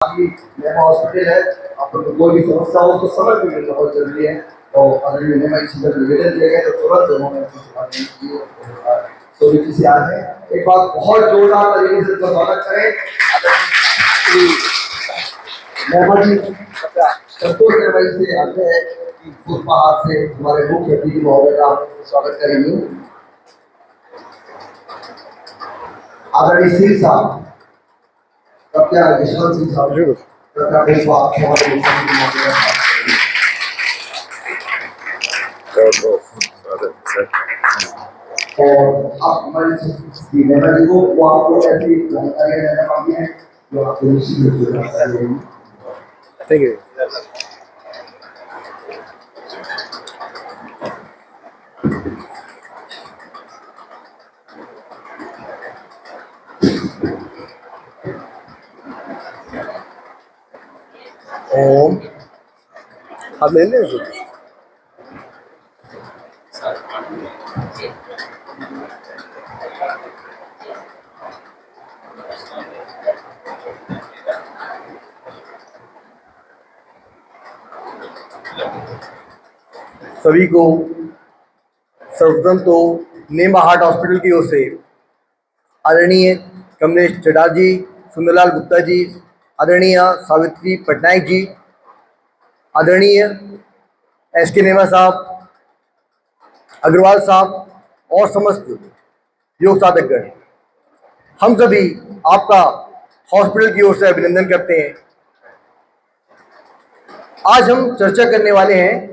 Hospital है, आपको कोई भी समस्या हो तो समय पे मिलना बहुत जरूरी है। तो अगर मैं इसी पर निवेदन दिया गया तो तुरंत उन्होंने सोनिकी से आज है एक बार बहुत जोरदार तरीके से स्वागत करें। मेहमान जी संतोष भाई से आते हैं कि पुष्पहार से हमारे मुख्य अतिथि महोदय का स्वागत करेंगे। आदरणीय सिंह साहब, कृपया यशवंत सिंह साहब कृपया और आप हमारी मेहमान जी को वो आपको ऐसी जानकारियां देना बाकी है जो आपको निश्चित रूप से जानकारी देंगे। Thank you. ओम आप ले लें सभी को सर्वप्रथम तो नेमा हार्ट हॉस्पिटल की ओर से आदरणीय कमलेश चटार्जी जी, सुंदरलाल गुप्ता जी, आदरणीय सावित्री पटनायक जी, आदरणीय SK नेमा साहब, अग्रवाल साहब और समस्त योग साधकगण, हम सभी आपका हॉस्पिटल की ओर से अभिनंदन करते हैं। आज हम चर्चा करने वाले हैं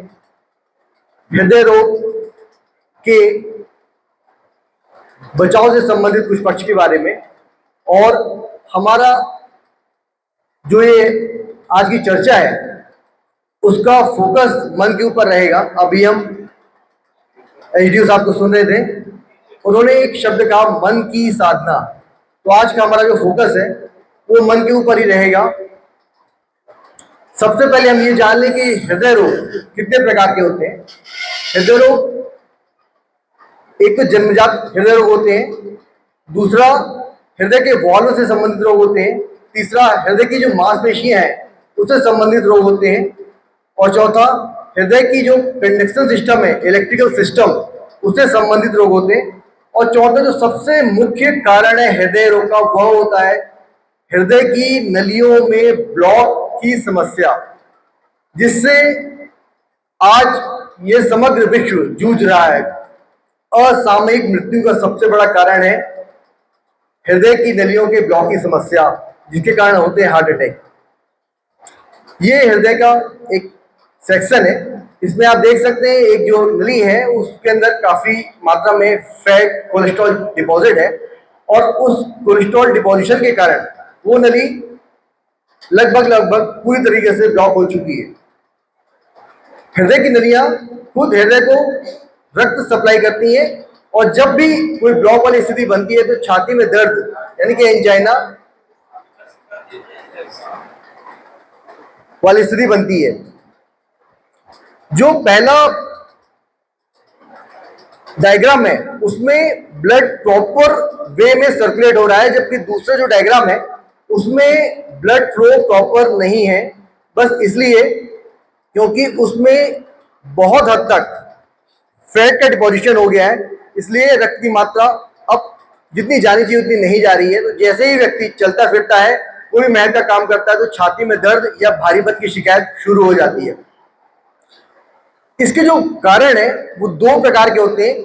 हृदय रोग के बचाव से संबंधित कुछ पक्ष के बारे में। और हमारा जो ये आज की चर्चा है उसका फोकस मन के ऊपर रहेगा। अभी हम HDO साहब को सुन रहे थे, उन्होंने एक शब्द कहा मन की साधना। तो आज का हमारा जो फोकस है वो मन के ऊपर ही रहेगा। सबसे पहले हम ये जान लें कि हृदय रोग कितने प्रकार के होते हैं। हृदय रोग एक तो जन्मजात हृदय रोग होते हैं, दूसरा हृदय के वाल्व से संबंधित रोग होते हैं, तीसरा हृदय की जो मांसपेशियां हैं उससे संबंधित रोग होते हैं, और चौथा हृदय की जो कंडक्शन सिस्टम है, इलेक्ट्रिकल सिस्टम, उससे संबंधित रोग होते हैं। और चौथा जो सबसे मुख्य कारण है हृदय रोग का वह होता है हृदय की नलियों में ब्लॉक की समस्या, जिससे आज ये समग्र विश्व जूझ रहा है। असामयिक मृत्यु का सबसे बड़ा कारण है हृदय की नलियों के ब्लॉक की समस्या, जिसके कारण होते हैं हार्ट अटैक। ये हृदय का एक सेक्शन है, इसमें आप देख सकते हैं एक जो नली है उसके अंदर काफी मात्रा में फैट कोलेस्ट्रॉल डिपॉजिट है, और उस कोलेस्ट्रॉल डिपॉजिशन के कारण वो नली लगभग पूरी तरीके से ब्लॉक हो चुकी है। हृदय की नलियां खुद हृदय को रक्त सप्लाई करती हैं, और जब भी कोई ब्लॉक वाली स्थिति बनती है तो छाती में दर्द यानी कि एंजाइना वाली स्थिति बनती है। जो पहला डायग्राम है उसमें ब्लड प्रॉपर वे में सर्कुलेट हो रहा है, जबकि दूसरा जो डायग्राम है उसमें ब्लड फ्लो प्रॉपर नहीं है, बस इसलिए क्योंकि उसमें बहुत हद तक फैट का डिपोजिशन हो गया है, इसलिए रक्त की मात्रा अब जितनी जानी चाहिए उतनी नहीं जा रही है। तो जैसे ही व्यक्ति चलता फिरता है, कोई मेहनत का काम करता है, तो छाती में दर्द या भारीपन की शिकायत शुरू हो जाती है। इसके जो कारण है वो दो प्रकार के होते हैं,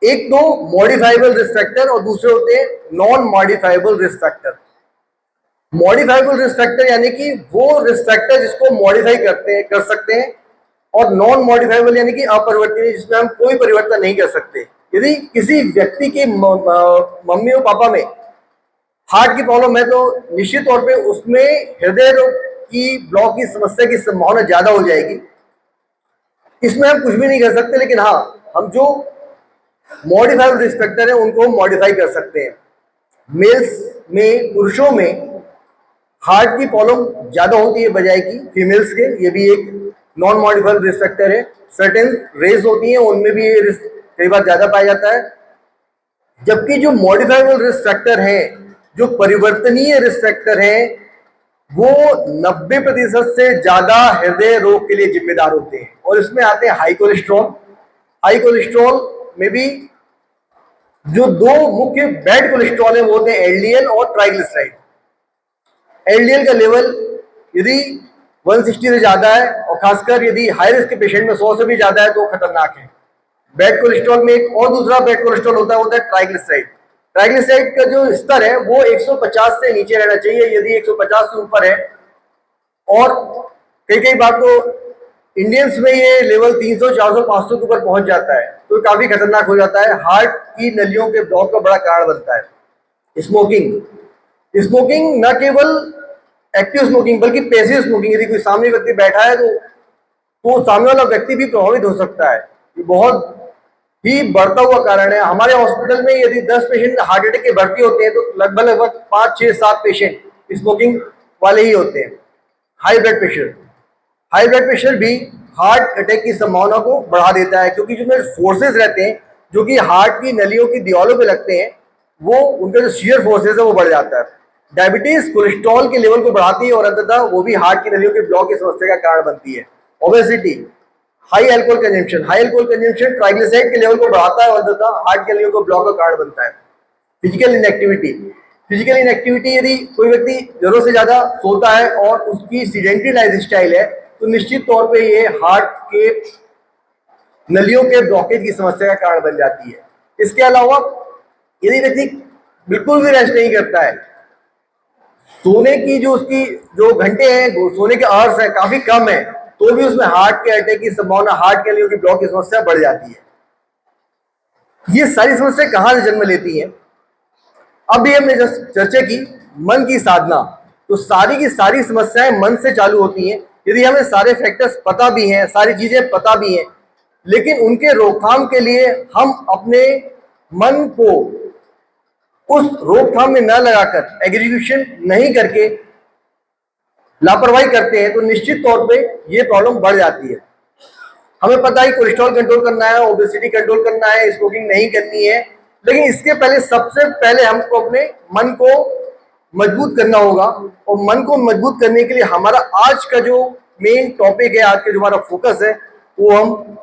एक तो मॉडिफाइबल रिस्क फैक्टर और दूसरे होते हैं non modifiable risk factor. Modifiable risk factor यानी कि वो रिस्क फैक्टर जिसको मॉडिफाई कर सकते हैं, और नॉन मॉडिफाइबल यानी कि अपरिवर्तनीय, जिसमें हम कोई परिवर्तन नहीं कर सकते। यदि किसी व्यक्ति के मम्मी और पापा में हार्ट की प्रॉब्लम है तो निश्चित तौर पे उसमें हृदय रोग की ब्लॉक की समस्या की संभावना ज्यादा हो जाएगी। इसमें हम कुछ भी नहीं कर सकते, लेकिन हाँ, हम जो मॉडिफाइबल रिस्क फैक्टर है उनको मॉडिफाई कर सकते हैं। मेल्स में, पुरुषों में हार्ट की प्रॉब्लम ज्यादा होती है बजाय की फीमेल्स के, ये भी एक नॉन मॉडिफाइबल रिस्क फैक्टर है। सर्टेन रेस होती हैं उनमें भी ये रिस्क कई बार ज्यादा पाया जाता है, जबकि जो मॉडिफाइबल रिस्क फैक्टर है, जो परिवर्तनीय रिस्क फैक्टर है, वो 90% से ज्यादा हृदय रोग के लिए जिम्मेदार होते हैं। और इसमें आते हैं हाई कोलेस्ट्रॉल। हाई कोलेस्ट्रॉल में भी जो दो मुख्य बैड कोलेस्ट्रॉल है वो होते हैं एलडीएल और ट्राइग्लिसराइड। एलडीएल का लेवल यदि 160 से ज्यादा है और खासकर यदि हाई रिस्क के पेशेंट में 100 से भी ज्यादा है तो खतरनाक है। बैड कोलेस्ट्रॉल में एक और दूसरा बैड कोलेस्ट्रॉल होता है ट्राइग्लिसराइड। ट्राइग्लिसराइड का जो स्तर है वो 150 से नीचे रहना चाहिए। यदि 150 से ऊपर है और कई बार तो इंडियंस में ये लेवल 300, 400, 500 के ऊपर पहुंच जाता है तो काफी खतरनाक हो जाता है। हार्ट की नलियों के ब्लॉक का बड़ा कारण बनता है। स्मोकिंग न केवल एक्टिव स्मोकिंग बल्कि पैसिव स्मोकिंग, यदि कोई सामने व्यक्ति बैठा है तो सामने वाला व्यक्ति भी प्रभावित हो सकता है। ये बहुत ही बढ़ता हुआ कारण है। हमारे हॉस्पिटल में यदि 10 पेशेंट हार्ट अटैक के भर्ती होते हैं तो लगभग 5, 6, 7 पेशेंट स्मोकिंग वाले ही होते हैं। हाई ब्लड प्रेशर भी हार्ट अटैक की संभावना को बढ़ा देता है, क्योंकि जो फोर्सेस रहते हैं जो कि हार्ट की नलियों की दीवारों पे लगते हैं वो उनका जो शियर फोर्सेस है वो बढ़ जाता है। डायबिटीज कोलेस्ट्रॉल के लेवल को बढ़ाती है और अंततः वो भी हार्ट की नलियों के ब्लॉक की समस्या का कारण बनती है। Obesity, high alcohol consumption triglyceride के लेवल को बढ़ाता है और अंततः हार्ट की नलियों को ब्लॉक का कारण बनता है। फिजिकल इनएक्टिविटी, यदि कोई व्यक्ति जरूरत से ज्यादा सोता है और उसकी सीडेंटरी लाइफ स्टाइल है तो निश्चित तौर पे ये हार्ट के नलियों के ब्लॉकेज की समस्या का कारण बन जाती है। इसके अलावा यदि व्यक्ति बिल्कुल भी रेस्ट नहीं करता है, सोने की जो उसकी जो घंटे हैं, सोने के आवर्स हैं काफी कम है, तो भी उसमें हार्ट के अटैक की संभावना, हार्ट के नलियों की ब्लॉक की समस्या बढ़ जाती है। ये सारी समस्या कहां से जन्म लेती हैं? अभी हमने चर्चा की मन की साधना, तो सारी की सारी समस्याएं मन से चालू होती हैं। यदि हमें सारे फैक्टर्स पता भी हैं, सारी चीजें पता भी हैं, लेकिन उनके रोकथाम के लिए हम अपने मन को उस रोकथाम में न लगाकर, एग्जीक्यूशन नहीं करके लापरवाही करते हैं तो निश्चित तौर पे ये प्रॉब्लम बढ़ जाती है। हमें पता है कोलेस्ट्रॉल कंट्रोल करना है, ओबेसिटी कंट्रोल करना है, स्मोकिंग नहीं करनी है, लेकिन इसके पहले सबसे पहले हमको अपने मन को मजबूत करना होगा। और मन को मजबूत करने के लिए हमारा आज का जो मेन टॉपिक है, आज का जो हमारा फोकस है, वो हम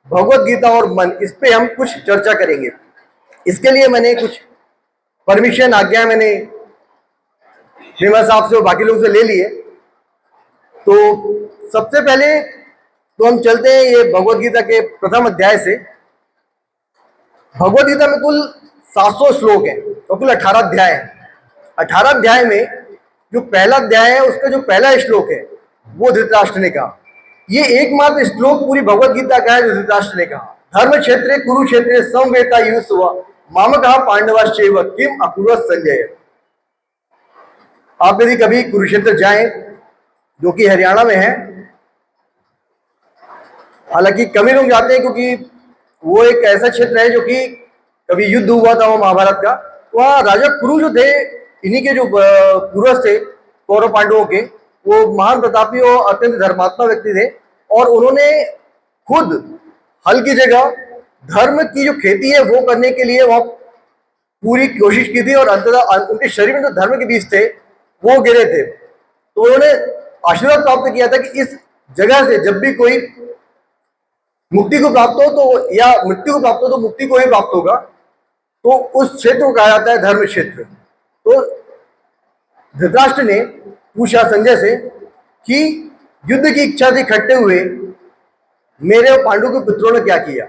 भगवत गीता और मन, इस पे हम कुछ चर्चा करेंगे। इसके लिए मैंने कुछ परमिशन, आज्ञा मैंने प्रेमा साहब से और बाकी लोगों से ले लिए। तो सबसे पहले तो हम चलते हैं ये भगवत गीता के प्रथम अध्याय से। भगवत गीता में कुल 700 श्लोक हैं और कुल 18 अध्याय हैं। 18 अध्याय में जो पहला अध्याय है उसका जो पहला श्लोक है वो धृतराष्ट्र ने कहा। ये एकमात्र श्लोक पूरी भगवत गीता का है जो धृतराष्ट्र ने कहा। धर्म क्षेत्रे कुरुक्षेत्रे समवेता युस्व मामकः पांडवाश्चैव किम अकुर्वत संजय। आप यदि कभी कुरुक्षेत्र जाएं, जो कि हरियाणा में है, हालांकि कभी लोग जाते हैं क्योंकि वो एक ऐसा क्षेत्र है जो कि कभी युद्ध हुआ था वो महाभारत का। वहाँ राजा कुरु जो थे, इन्हीं के जो पूर्वज थे कौरव पांडवों के, वो महान प्रतापी और अत्यंत धर्मात्मा व्यक्ति थे और उन्होंने खुद हल की जगह धर्म की जो खेती है वो करने के लिए वहां पूरी कोशिश की थी और अंततः उनके शरीर में जो धर्म के बीज थे वो गिरे थे। तो उन्होंने आशीर्वाद प्राप्त किया था कि इस जगह से जब भी कोई मुक्ति को प्राप्त हो तो, या मृत्यु को प्राप्त हो तो मुक्ति को ही प्राप्त होगा, तो उस क्षेत्र को कहा जाता है धर्म क्षेत्र। तो धृतराष्ट्र ने पूछा संजय से कि युद्ध की इच्छा से इकट्ठे हुए मेरे और पांडु के पुत्रों ने क्या किया।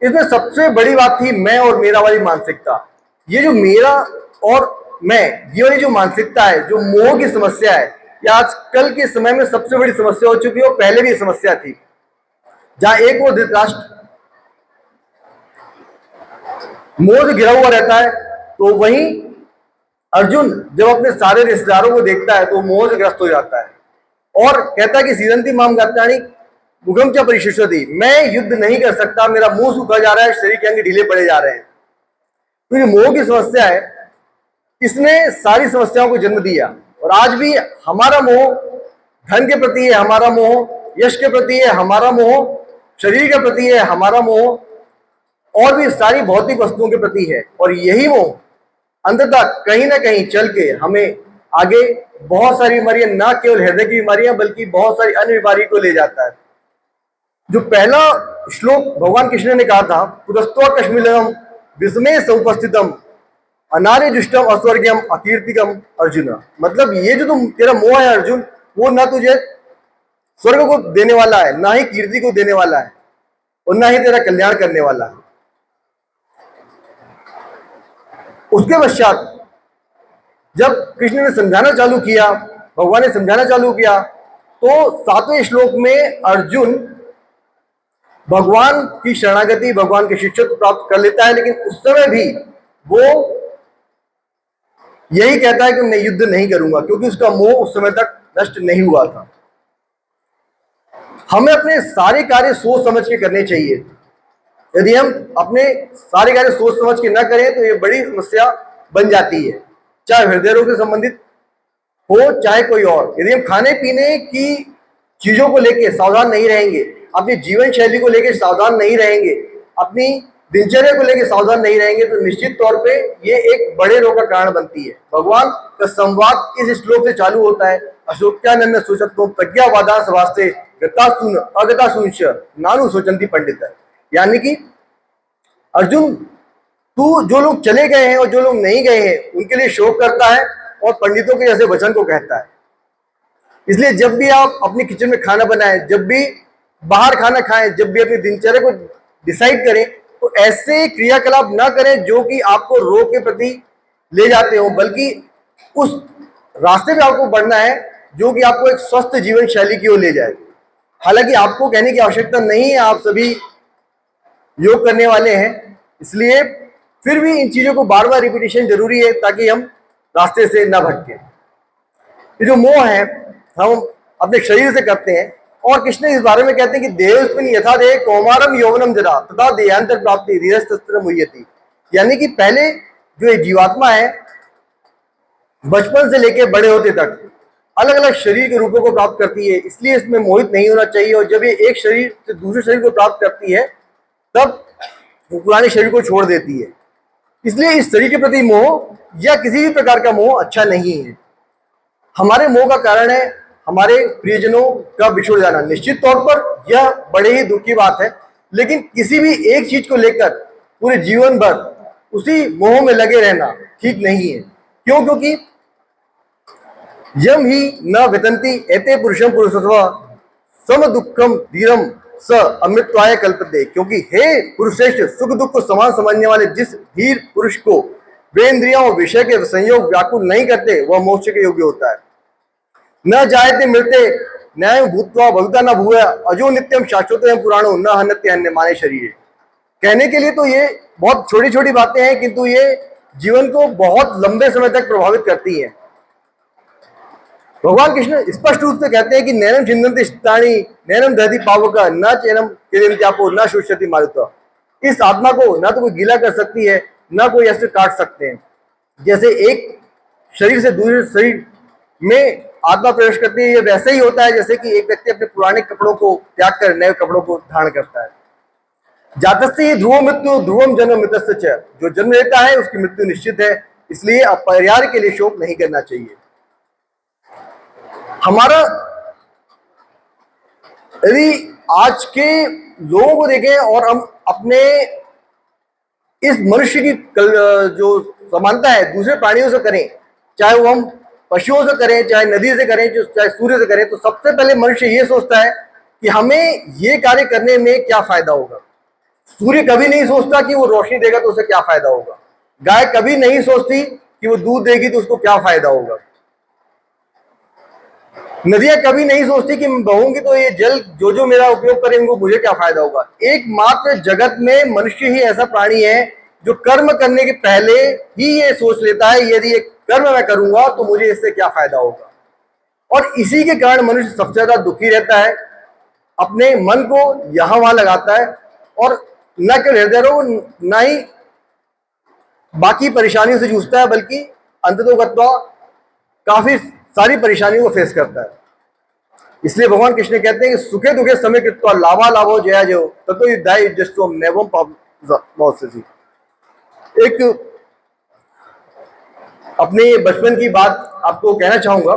इसमें सबसे बड़ी बात थी मैं और मेरा वाली मानसिकता। ये जो मेरा और मैं, ये वाली जो मानसिकता है, जो मोह की समस्या है, ये आजकल के समय में सबसे बड़ी समस्या हो चुकी है और पहले भी समस्या थी। जहां एक वो धृतराष्ट्र मोह से घिरा हुआ रहता है, तो वहीं अर्जुन जब अपने सारे रिश्तेदारों को देखता है तो मोह से ग्रस्त हो जाता है और कहता है कि सीदंती माम गात्राणी मुखम च परिशिष्यति, मैं युद्ध नहीं कर सकता, मेरा मुंह सूखा जा रहा है, शरीर के अंग ढीले पड़े जा रहे हैं। तो ये मोह की समस्या है, इसने सारी समस्याओं को जन्म दिया। और आज भी हमारा मोह धन के प्रति है, हमारा मोह यश के प्रति है, हमारा मोह शरीर के प्रति है, हमारा मोह और भी सारी भौतिक वस्तुओं के प्रति है। और यही मोह अंततः कहीं ना कहीं चल के हमें आगे बहुत सारी बीमारियां, ना केवल हृदय की बीमारियां बल्कि बहुत सारी अन्य बीमारी को ले जाता है। जो पहला श्लोक भगवान कृष्ण ने कहा था, पुरस्त्वा कश्मीरम विस्मय समुपस्थितम अनार्य दुष्टम अस्वर्गीयम अकीर्तिकम अर्जुन, मतलब ये जो तुम तेरा मोह है अर्जुन, वो ना तुझे स्वर्ग को देने वाला है, ना ही कीर्ति को देने वाला है, और ना ही तेरा कल्याण करने वाला है। उसके पश्चात जब कृष्ण ने समझाना चालू किया, भगवान ने समझाना चालू किया, तो 7वें श्लोक में अर्जुन भगवान की शरणागति, भगवान के शिक्षा प्राप्त कर लेता है, लेकिन उस समय भी वो यही कहता है कि मैं युद्ध नहीं करूंगा, क्योंकि उसका मोह उस समय तक नष्ट नहीं हुआ था। हमें अपने सारे कार्य सोच समझ के करने चाहिए। यदि हम अपने सारे कार्य सोच समझ के न करें तो ये बड़ी समस्या बन जाती है, चाहे हृदय रोग से संबंधित हो चाहे कोई और। यदि हम खाने पीने की चीजों को लेकर सावधान नहीं रहेंगे, अपनी जीवन शैली को लेकर सावधान नहीं रहेंगे, अपनी दिनचर्या को लेकर सावधान नहीं रहेंगे, तो निश्चित तौर पे ये एक बड़े रोग का कारण बनती है। भगवान का संवाद इस श्लोक से चालू होता है, अशोक्यानंद सुचत्व प्रज्ञावादा सवास्ते गतासून अगतासूंश नानु सोचंती पंडित, यानी कि अर्जुन, तू जो लोग चले गए हैं और जो लोग नहीं गए हैं उनके लिए शोक करता है और पंडितों के जैसे वचन को कहता है। इसलिए जब भी आप अपने किचन में खाना बनाएं, जब भी बाहर खाना खाएं, जब भी अपनी दिनचर्या को डिसाइड करें, तो ऐसे क्रियाकलाप ना करें जो कि आपको रोग के प्रति ले जाते हो, बल्कि उस रास्ते पे आपको बढ़ना है जो कि आपको एक स्वस्थ जीवन शैली की ओर ले जाए। हालांकि आपको कहने की आवश्यकता नहीं है, आप सभी योग करने वाले हैं, इसलिए फिर भी इन चीजों को बार बार रिपीटेशन जरूरी है ताकि हम रास्ते से न भटके। ये जो मोह है हम अपने शरीर से करते हैं, और कृष्ण इस बारे में कहते हैं कि देवस्मिन यथा देह कौमारम यौवनम जरा तथा देहांतर प्राप्ति धीरस्त्र मुह्यति, यानी कि पहले जो एक जीवात्मा है बचपन से लेकर बड़े होते तक अलग अलग शरीर के रूपों को प्राप्त करती है, इसलिए इसमें मोहित नहीं होना चाहिए। और जब ये एक शरीर से दूसरे शरीर को प्राप्त करती है तब वो पुराने शरीर को छोड़ देती है। इसलिए इस शरीर के प्रति मोह या किसी भी प्रकार का मोह अच्छा नहीं है। हमारे मोह का कारण है हमारे प्रियजनों का बिछुड़ जाना। निश्चित तौर पर यह बड़े ही दुख की बात है, लेकिन किसी भी एक चीज को लेकर पूरे जीवन भर उसी मोह में लगे रहना ठीक नहीं है। क्यों? क्योंकि यम ही न वितंती एते पुरुषम पुरुषत्व सम दुखम धीरम स अमृतवाय कल्पते, क्योंकि हे पुरुषश्रेष्ठ, सुख दुख को समान समझने वाले जिस धीर पुरुष को वे इंद्रियों और विषय के संयोग व्याकुल नहीं करते वह मोक्ष के योग्य होता है। न जायते मृते न्याय भूतवा भविता न भूय अजो नित्यम शाश्वत पुराणो न हन्यते अन्य माने शरीर। कहने के लिए तो ये बहुत छोटी छोटी बातें हैं, किंतु ये जीवन को बहुत लंबे समय तक प्रभावित करती हैं। भगवान कृष्ण स्पष्ट रूप से कहते हैं कि नैनम छिन्दन्ति स्थानी नैनम दहति पावक न चैनम किरिंत्यापो न शुष्यति मारुत। इस आत्मा को ना तो कोई गीला कर सकती है, ना कोई ऐसे काट सकते हैं। जैसे एक शरीर से दूसरे शरीर में आत्मा प्रवेश करती है, ये वैसे ही होता है जैसे कि एक व्यक्ति अपने पुराने कपड़ों को त्याग कर नए कपड़ों को धारण करता है। जातस्य ही ध्रुव मृत्यु ध्रुवम जन्म मृतस्य च, जो जन्म लेता है उसकी मृत्यु निश्चित है, इसलिए अपरिहार्य के लिए शोक नहीं करना चाहिए। हमारा यदि आज के लोगों को देखें और हम अपने इस मनुष्य की जो समानता है दूसरे प्राणियों से करें, चाहे वो हम पशुओं से करें, चाहे नदी से करें, चाहे सूर्य से करें, तो सबसे पहले मनुष्य ये सोचता है कि हमें ये कार्य करने में क्या फायदा होगा। सूर्य कभी नहीं सोचता कि वो रोशनी देगा तो उसे क्या फायदा होगा। गाय कभी नहीं सोचती कि वो दूध देगी तो उसको क्या फायदा होगा। नदियां कभी नहीं सोचती कि मैं बहूंगी तो ये जल जो जो मेरा उपयोग करेंगे मुझे क्या फायदा होगा। एकमात्र जगत में मनुष्य ही ऐसा प्राणी है जो कर्म करने के पहले ही ये सोच लेता है यदि ये कर्म मैं करूंगा तो मुझे इससे क्या फायदा होगा। और इसी के कारण मनुष्य सबसे ज्यादा दुखी रहता है, अपने मन को यहां वहां लगाता है और न केवल हृदय रोग न ही बाकी परेशानियों से जूझता है, बल्कि अंततोगत्वा काफी सारी परेशानियों को फेस करता है। इसलिए भगवान कृष्ण कहते हैं कि सुखे दुखे समय कृत्वा लाभा लाभो जया जयो ततो युद्धाय युज्यस्व नैवम पापमोक्ष्यसि। एक अपने बचपन की बात आपको कहना चाहूंगा,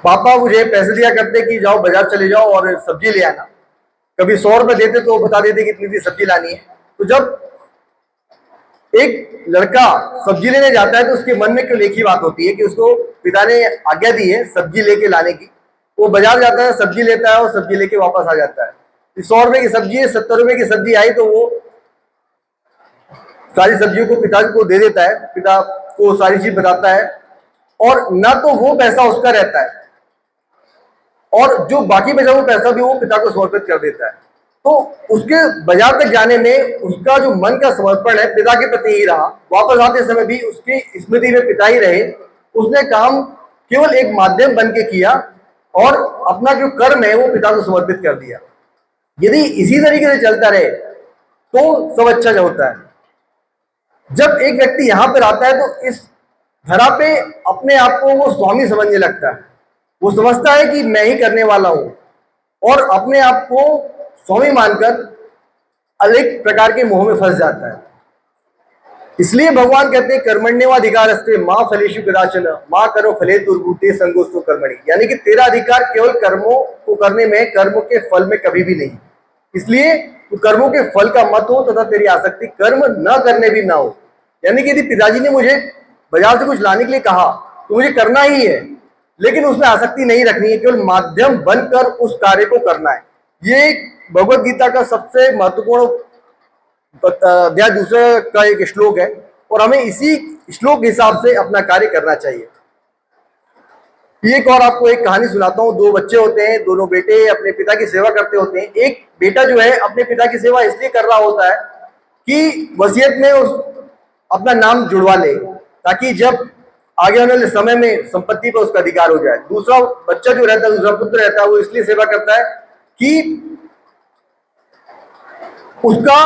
पापा मुझे पैसे दिया करते कि जाओ बाजार चले जाओ और सब्जी ले आना। कभी 100 रुपए देते तो बता देते कि इतनी सब्जी लानी है। तो जब एक लड़का सब्जी लेने जाता है तो उसके मन में केवल एक ही बात होती है कि उसको पिता ने आज्ञा दी है सब्जी लेके लाने की। वो बाजार जाता है, सब्जी लेता है और सब्जी लेके वापस आ जाता है। 100 रुपए की सब्जी है, 70 रुपए की सब्जी आई तो वो सारी सब्जियों को पिता को दे देता है, पिता को सारी चीज बताता है, और ना तो वो पैसा उसका रहता है और जो बाकी बचा वो पैसा भी वो पिता को समर्पित कर देता है। तो उसके बाजार तक जाने में उसका जो मन का समर्पण है पिता के प्रति ही रहा, वापस आते समय भी उसकी स्मृति में पिता ही रहे। उसने काम केवल एक माध्यम बन के किया और अपना जो कर्म है वो पिता को समर्पित कर दिया। यदि इसी तरीके से चलता रहे तो सब अच्छा होता है। जब एक व्यक्ति यहां पर आता है तो इस धरा पे अपने आप को वो स्वामी समझने लगता है। वो समझता है कि मैं ही करने वाला हूं और अपने आप को स्वामी मानकर अनेक प्रकार के मोह में फंस जाता है। इसलिए भगवान कहते हैं कर्मण्येवाधिकारस्ते मां फलेषु कदाचन मां करो फले दुर्भूते संगोस्तु कर्मणि, यानी कि तेरा अधिकार केवल कर्मों को करने में, कर्म के फल में कभी भी नहीं। इसलिए तू कर्मों के फल का मत हो तथा तेरी आसक्ति कर्म न करने भी ना हो। यानी कि यदि पिताजी ने मुझे बाजार से कुछ लाने के लिए कहा तो मुझे करना ही है, लेकिन उसमें आसक्ति नहीं रखनी है, केवल माध्यम बनकर उस कार्य को करना है। ये भगवत गीता का सबसे महत्वपूर्ण अध्याय 2 का एक श्लोक है और हमें इसी श्लोक के हिसाब से अपना कार्य करना चाहिए। एक और आपको एक कहानी सुनाता हूँ। 2 बच्चे होते हैं, दोनों बेटे अपने पिता की सेवा करते होते हैं। एक बेटा जो है अपने पिता की सेवा इसलिए कर रहा होता है कि वसीयत में उस अपना नाम जुड़वा ले ताकि जब आगे आने वाले समय में संपत्ति पर उसका अधिकार हो जाए। दूसरा बच्चा जो रहता है, दूसरा पुत्र रहता है, वो इसलिए सेवा करता है कि उसका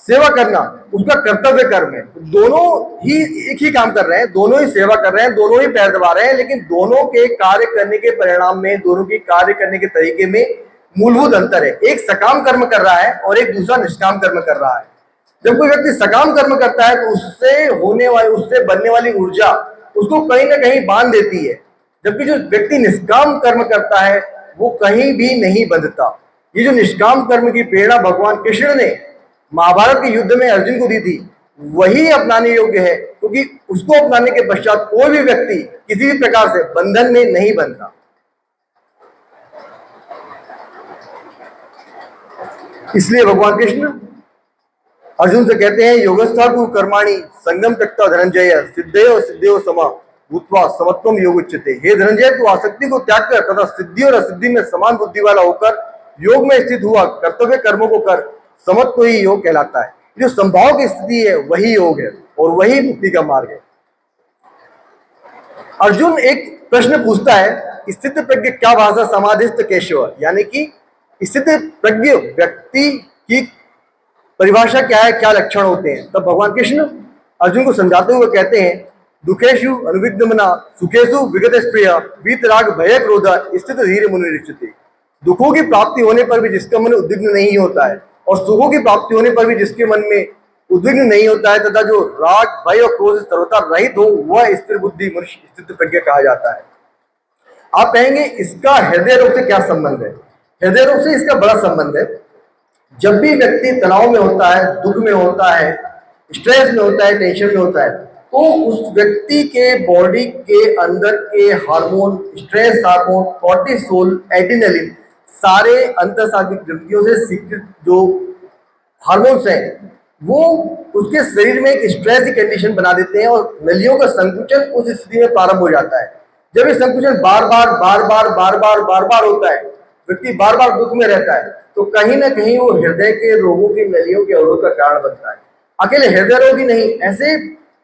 सेवा करना उसका कर्तव्य कर्म है। दोनों ही एक ही काम कर रहे हैं, दोनों ही सेवा कर रहे हैं, दोनों ही पैर दबा रहे हैं, लेकिन दोनों के कार्य करने के परिणाम में, दोनों के कार्य करने के तरीके में मूलभूत अंतर है। एक सकाम कर्म कर रहा है और एक दूसरा निष्काम कर्म कर रहा है। जब कोई व्यक्ति सकाम कर्म करता है तो उससे बनने वाली ऊर्जा उसको कहीं ना कहीं बांध देती है, जबकि जो व्यक्ति निष्काम कर्म करता है वो कहीं भी नहीं बंधता। ये जो निष्काम कर्म की प्रेरणा भगवान कृष्ण ने महाभारत के युद्ध में अर्जुन को दी थी, वही अपनाने योग्य है, क्योंकि उसको अपनाने के पश्चात कोई भी व्यक्ति किसी भी प्रकार से बंधन में नहीं बनता। इसलिए भगवान कृष्ण अर्जुन से कहते हैं योगस्था तु कर्माणि संगम त्यक्त्वा धनंजय सिद्धयो सिद्धयो समा भूत्वा समत्वम योग उच्यते। हे धनंजय, तू आसक्ति को त्याग कर तथा सिद्धि और असिद्धि में समान बुद्धि वाला होकर योग में स्थित हुआ कर्तव्य कर्मों को कर, समत्व ही योग कहलाता है। जो संभाव की स्थिति है वही योग है और वही मुक्ति का मार्ग है। अर्जुन एक प्रश्न पूछता है, स्थित प्रज्ञ क्या भाषा समाधिस्थ केशव, यानी कि स्थित प्रज्ञ व्यक्ति की परिभाषा क्या है, क्या लक्षण होते हैं। तब भगवान कृष्ण अर्जुन को समझाते हुए कहते हैं दुखेशु अनुविग्नमना सुखेशु विगत स्प्रिय वीतराग भय क्रोध स्थित धीर मुनि रिच्यते। दुखों की प्राप्ति होने पर भी जिसका मन उद्विग्न नहीं होता है और सुखों की प्राप्ति होने पर भी जिसके मन में उद्विग्न नहीं होता है तथा जो राग भय और क्रोध से सर्वथा रहित हो, वह स्थिर बुद्धि मनुष्य स्थित प्रज्ञ कहा जाता है। आप कहेंगे इसका हृदय रोग से क्या संबंध है? हृदय रोग से इसका बड़ा संबंध है। जब भी व्यक्ति तनाव में होता है, दुख में होता है, स्ट्रेस में होता है, टेंशन में होता है, तो उस व्यक्ति के बॉडी के अंदर के hormone, stress hormone, cortisol, adrenaline, सारे अंतःस्राविक ग्रंथियों से सीक्रेट जो हार्मोन्स हैं वो उसके शरीर में एक स्ट्रेस की कंडीशन बना देते हैं और नलियों का संकुचन उस स्थिति में प्रारंभ हो जाता है। जब ये संकुचन बार बार होता है, व्यक्ति बार बार दुख में रहता है, तो कहीं ना कहीं वो हृदय के रोगों की नलियों के अवरोध का कारण बनता है। अकेले हृदय रोग ही नहीं, ऐसे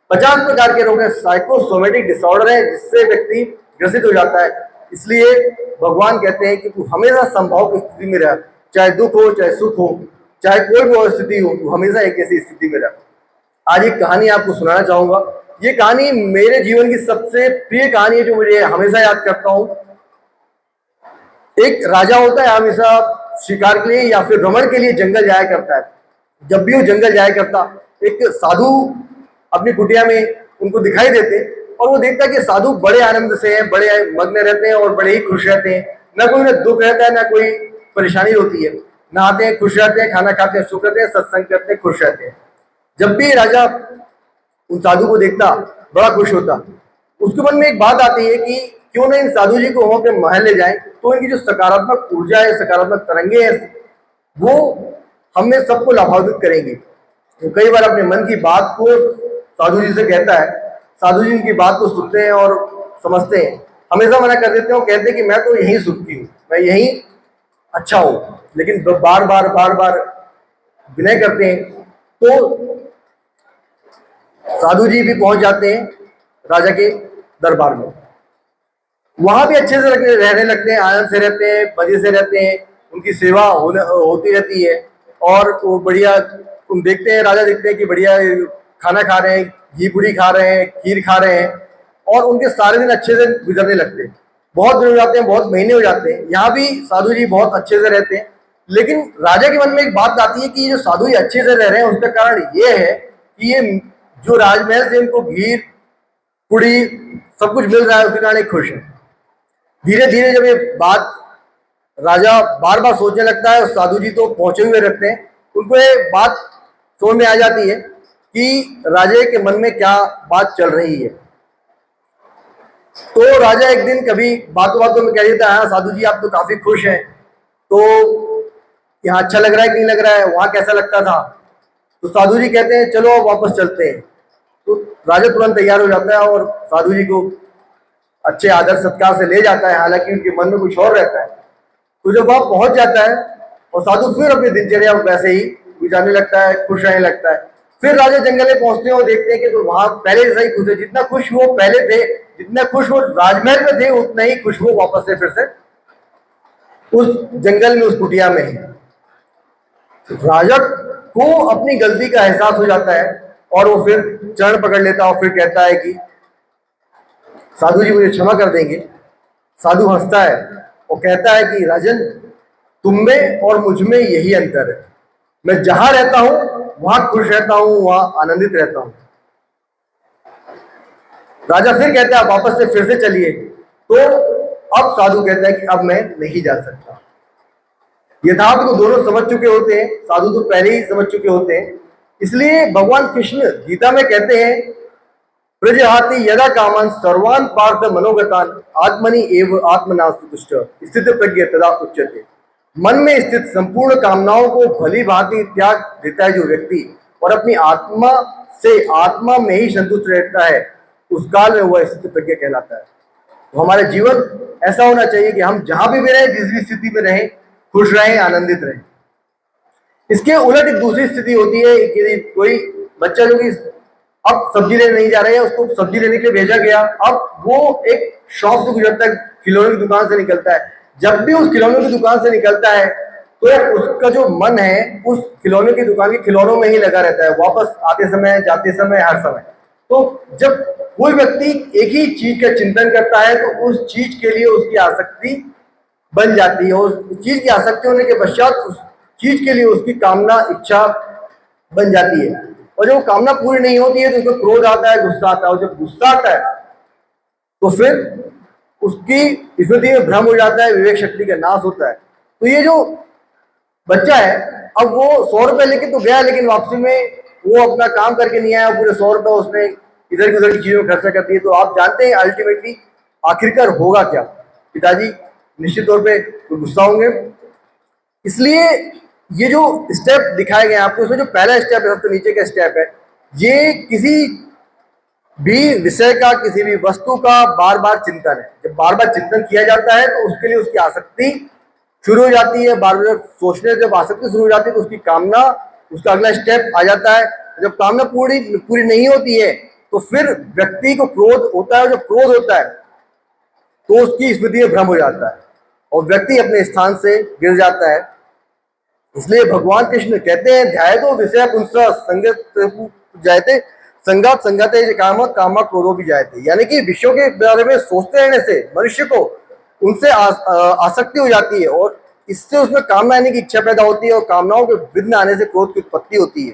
50 प्रकार के रोग हैं, साइकोसोमेटिक डिसऑर्डर है जिससे व्यक्ति ग्रसित हो जाता है। इसलिए भगवान कहते हैं कि तू हमेशा संभव की स्थिति में रह, चाहे दुख हो, चाहे सुख हो, चाहे कोई भी स्थिति हो, तू हमेशा एक ऐसी स्थिति में रह। आज एक कहानी आपको सुनाना चाहूंगा। ये कहानी मेरे जीवन की सबसे प्रिय कहानी है जो मुझे हमेशा याद करता हूं। एक राजा होता है, हमेशा शिकार के लिए या फिर भ्रमण के लिए जंगल जाया करता है। जब भी वो जंगल जाया करता, एक साधु अपनी कुटिया में उनको दिखाई देते और वो देखता है कि साधु बड़े आनंद से हैं, बड़े मग्न रहते हैं और बड़े ही खुश रहते हैं, ना कोई उन्हें दुख रहता है, ना कोई परेशानी होती है, नहाते हैं खुश रहते हैं, खाना खाते हैं सुख रहते हैं, सत्संग करते हैं खुश रहते हैं। जब भी राजा उन साधु को देखता बड़ा खुश होता। उसके मन में एक बात आती है कि क्यों ना इन साधु जी को हम अपने महल ले जाएं, तो इनकी जो सकारात्मक ऊर्जा है, सकारात्मक तरंगे हैं, वो हमें सबको लाभान्वित करेंगे। तो कई बार अपने मन की बात को साधु जी से कहता है, साधु जी उनकी बात को सुनते हैं और समझते हैं, हमेशा मना कर देते हैं और कहते हैं कि मैं तो यहीं सुखी हूँ, मैं यहीं अच्छा हूँ, लेकिन बार बार विनय करते हैं तो साधु जी भी पहुंच जाते हैं राजा के दरबार में। वहां भी अच्छे से रहने लगते हैं, आनंद से रहते हैं, मजे से रहते हैं, उनकी सेवा होती रहती है और वो बढ़िया, तुम देखते हैं राजा देखते हैं कि बढ़िया खाना खा रहे हैं, घी पूरी खा रहे हैं, खीर खा रहे हैं और उनके सारे दिन अच्छे से गुजरने लगते हैं। बहुत दिन हो जाते हैं, बहुत महीने हो जाते हैं, यहाँ भी साधु जी बहुत अच्छे से रहते हैं। लेकिन राजा के मन में एक बात आती है कि ये जो साधु जी अच्छे से रह रहे हैं उसका कारण ये है कि ये जो राजमहल से इनको घी पूरी सब कुछ मिल रहा है उसके कारण एक खुश है। धीरे धीरे जब ये बात राजा बार बार सोचने लगता है, साधु जी तो पहुंचे हुए रहते हैं, उनको ये बात समझ में आ जाती है कि राजा के मन में क्या बात चल रही है। तो राजा एक दिन कभी बातों बातों में कह देता है, हाँ साधु जी आप तो काफी खुश हैं, तो यहाँ अच्छा लग रहा है कि नहीं लग रहा है, वहां कैसा लगता था? तो साधु जी कहते हैं चलो अब वापस चलते हैं। तो राजा तुरंत तैयार हो जाता है और साधु जी को अच्छे आदर सत्कार से ले जाता है, हालांकि उनके मन में कुछ और रहता है। तो जब वहां पहुंच जाता है और साधु फिर अपनी दिनचर्या वैसे ही गुजारने लगता है, खुश रहने लगता है। फिर राजा जंगल में पहुंचते हैं और देखते हैं कि तो वहां पहले जैसा ही खुश है, जितना खुश वो पहले थे, जितना खुश वो राजमहल में थे, उतना ही खुश वो वापस से फिर से उस जंगल में, उस कुटिया में है। राजा को अपनी गलती का एहसास हो जाता है और वो फिर चरण पकड़ लेता है और फिर कहता है कि साधु जी मुझे क्षमा कर देंगे। साधु हंसता है और कहता है कि राजन, तुम में और मुझ में यही अंतर है, मैं जहां रहता हूं वहां खुश रहता हूं, वहां आनंदित रहता हूं। राजा फिर कहता है वापस से फिर से चलिए। तो अब साधु कहता है कि अब मैं नहीं जा सकता। यथार्थ को दोनों समझ चुके होते हैं, साधु तो पहले ही समझ चुके होते हैं। इसलिए भगवान कृष्ण गीता में कहते हैं, प्रजहाति यदा कामान सर्वान पार्थ मनोगतान आत्मनि एव आत्मना तुष्ट स्थित प्रज्ञ तदा उच्यते। मन में स्थित संपूर्ण कामनाओं को भली भांति त्याग देता है जो व्यक्ति और अपनी आत्मा से आत्मा में ही संतुष्ट रहता है, उस काल में वह स्थित प्रज्ञ कहलाता है। तो हमारा जीवन ऐसा होना चाहिए कि हम जहां भी रहें, जिस भी स्थिति में रहें, खुश रहें, आनंदित रहें। इसके उलट एक दूसरी स्थिति होती है कि कोई बच्चा जो कि अब सब्जी लेने नहीं जा रहा है, उसको सब्जी लेने के लिए भेजा गया, अब वो एक शॉप से गुजरता है, खिलौने की दुकान से निकलता है। जब भी उस खिलौने की दुकान से निकलता है तो उसका जो मन है उस खिलौने की दुकान के खिलौनों में ही लगा रहता है, वापस आते समय, जाते समय, हर समय। तो जब कोई व्यक्ति एक ही चीज का चिंतन करता है तो उस चीज के लिए उसकी आसक्ति बन जाती है और उस चीज की आसक्ति होने के पश्चात उस चीज के लिए उसकी कामना, इच्छा बन जाती है। और जब कामना पूरी नहीं होती है तो उसको क्रोध आता है, गुस्सा आता है, और जब गुस्सा आता है तो फिर उसकी स्मृति में भ्रम हो जाता है, विवेक शक्ति का नाश होता है। तो ये जो बच्चा है, अब वो 100 रुपए लेके तो गया, लेकिन वापसी में वो अपना काम करके नहीं आया, पूरे 100 रुपए उसने इधर की उधर की चीजों में खर्चा कर दिए। तो आप जानते हैं अल्टीमेटली आखिरकार होगा क्या? पिताजी निश्चित तौर पे गुस्सा होंगे। इसलिए ये जो स्टेप दिखाए गए आपको, उसमें जो पहला स्टेप है, सबसे नीचे का स्टेप है, ये किसी भी विषय का, किसी भी वस्तु का बार बार चिंतन है। जब बार बार चिंतन किया जाता है तो उसके लिए उसकी आसक्ति शुरू हो जाती है। बार बार सोचने जब आसक्ति शुरू हो जाती है तो उसकी कामना, उसका अगला स्टेप आ जाता है। जब कामना पूरी नहीं होती है तो फिर व्यक्ति को क्रोध होता है। जब क्रोध होता है तो उसकी स्मृति में भ्रम हो जाता है और व्यक्ति अपने स्थान से गिर जाता है। इसलिए भगवान कृष्ण कहते हैं, ध्याय तो विषय पुंसा संगत जायते संगात संगते कामा कामा क्रोधो भी जायते। यानी कि विषयों के बारे में सोचते रहने से मनुष्य को उनसे आसक्ति हो जाती है और इससे उसमें कामना आने की इच्छा पैदा होती है और कामनाओं के विघ्न आने से क्रोध की उत्पत्ति होती है।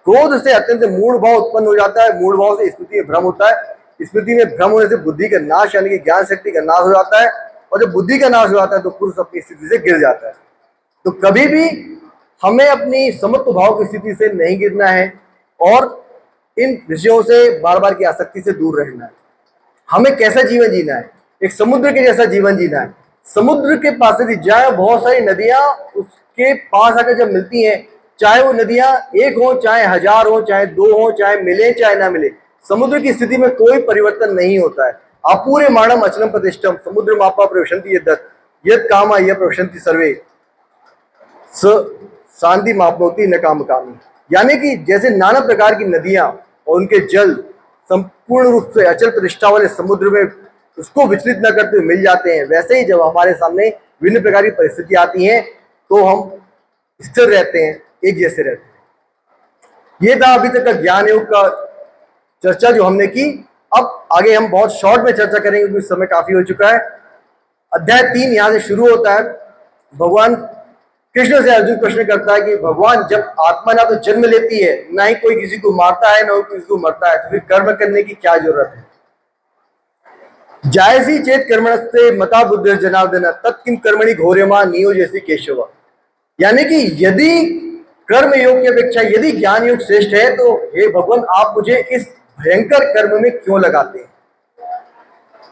क्रोध से अत्यंत मूढ़ भाव उत्पन्न हो जाता है, मूढ़ भाव से स्थिति में भ्रम होता है। स्मृति में भ्रम होने से बुद्धि का नाश यानी कि ज्ञान शक्ति का नाश हो जाता है, और जब बुद्धि का नाश हो जाता है तो पुरुष अपनी स्थिति से गिर जाता है। तो कभी भी हमें अपनी समत्व भाव की स्थिति से नहीं गिरना है और इन विषयों से बार बार की आसक्ति से दूर रहना है। हमें कैसा जीवन जीना है? एक समुद्र के जैसा जीवन जीना है। समुद्र के पास यदि जाए, बहुत सारी नदियां उसके पास आकर जब मिलती हैं, चाहे वो नदियां एक हो, चाहे हजार हो, चाहे दो हो, चाहे मिले चाहे ना मिले, समुद्र की स्थिति में कोई परिवर्तन नहीं होता है। अपूर्य माणम अचलम प्रतिष्ठम समुद्र मापा प्रविशन्ति यद्यत् यत् कामा यह प्रविशन्ति सर्वे स शांति मापनोति न काम कामी। यानी कि जैसे नाना प्रकार की नदियां और उनके जल संपूर्ण रूप से अचल प्रतिष्ठा वाले समुद्र में उसको विचलित न करते हुए मिल जाते हैं, वैसे ही जब हमारे सामने विभिन्न प्रकार की परिस्थिति आती हैं तो हम स्थिर रहते हैं, एक जैसे रहते हैं। ये था अभी तक का ज्ञान योग का चर्चा जो हमने की। अब आगे हम बहुत शॉर्ट में चर्चा करेंगे क्योंकि समय काफी हो चुका है। अध्याय 3 यहाँ से शुरू होता है। भगवान कृष्ण से अर्जुन प्रश्न करता है कि भगवान, जब आत्मा ना तो जन्म लेती है, ना ही कोई किसी को मारता है, ना कोई किसी को मरता है, तो फिर कर्म करने की क्या जरूरत है? जायसी चेत कर्मणस्ते मता बुद्धि जनार्दन तत्किम कर्मणि घोर्यमा नियोजयसि केशव। यानी कि यदि कर्म योग की अपेक्षा यदि ज्ञान योग श्रेष्ठ है तो हे भगवान, आप मुझे इस भयंकर कर्म में क्यों लगाते हैं?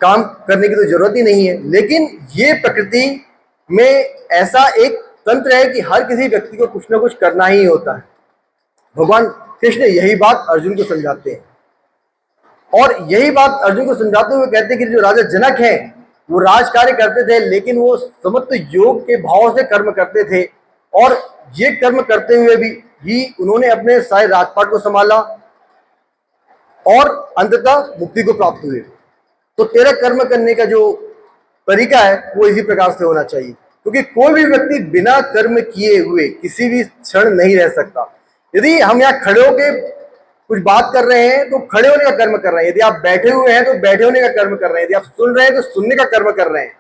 काम करने की तो जरूरत ही नहीं है। लेकिन ये प्रकृति में ऐसा एक तंत्र है कि हर किसी व्यक्ति को कुछ ना कुछ करना ही होता है। भगवान कृष्ण यही बात अर्जुन को समझाते हैं, और यही बात अर्जुन को समझाते हुए कहते हैं कि जो राजा जनक है वो राज कार्य करते थे, लेकिन वो समत्व योग के भाव से कर्म करते थे, और ये कर्म करते हुए भी उन्होंने अपने सारे राजपाट को संभाला और अंततः मुक्ति को प्राप्त हुए। तो तेरा कर्म करने का जो तरीका है वो इसी प्रकार से होना चाहिए, क्योंकि कोई भी व्यक्ति बिना कर्म किए हुए किसी भी क्षण नहीं रह सकता। यदि हम यहाँ खड़े होकर कुछ बात कर रहे हैं तो खड़े होने का कर्म कर रहे हैं, यदि आप बैठे हुए हैं तो बैठे होने का कर्म कर रहे हैं, यदि आप सुन रहे हैं तो सुनने का कर्म कर रहे हैं।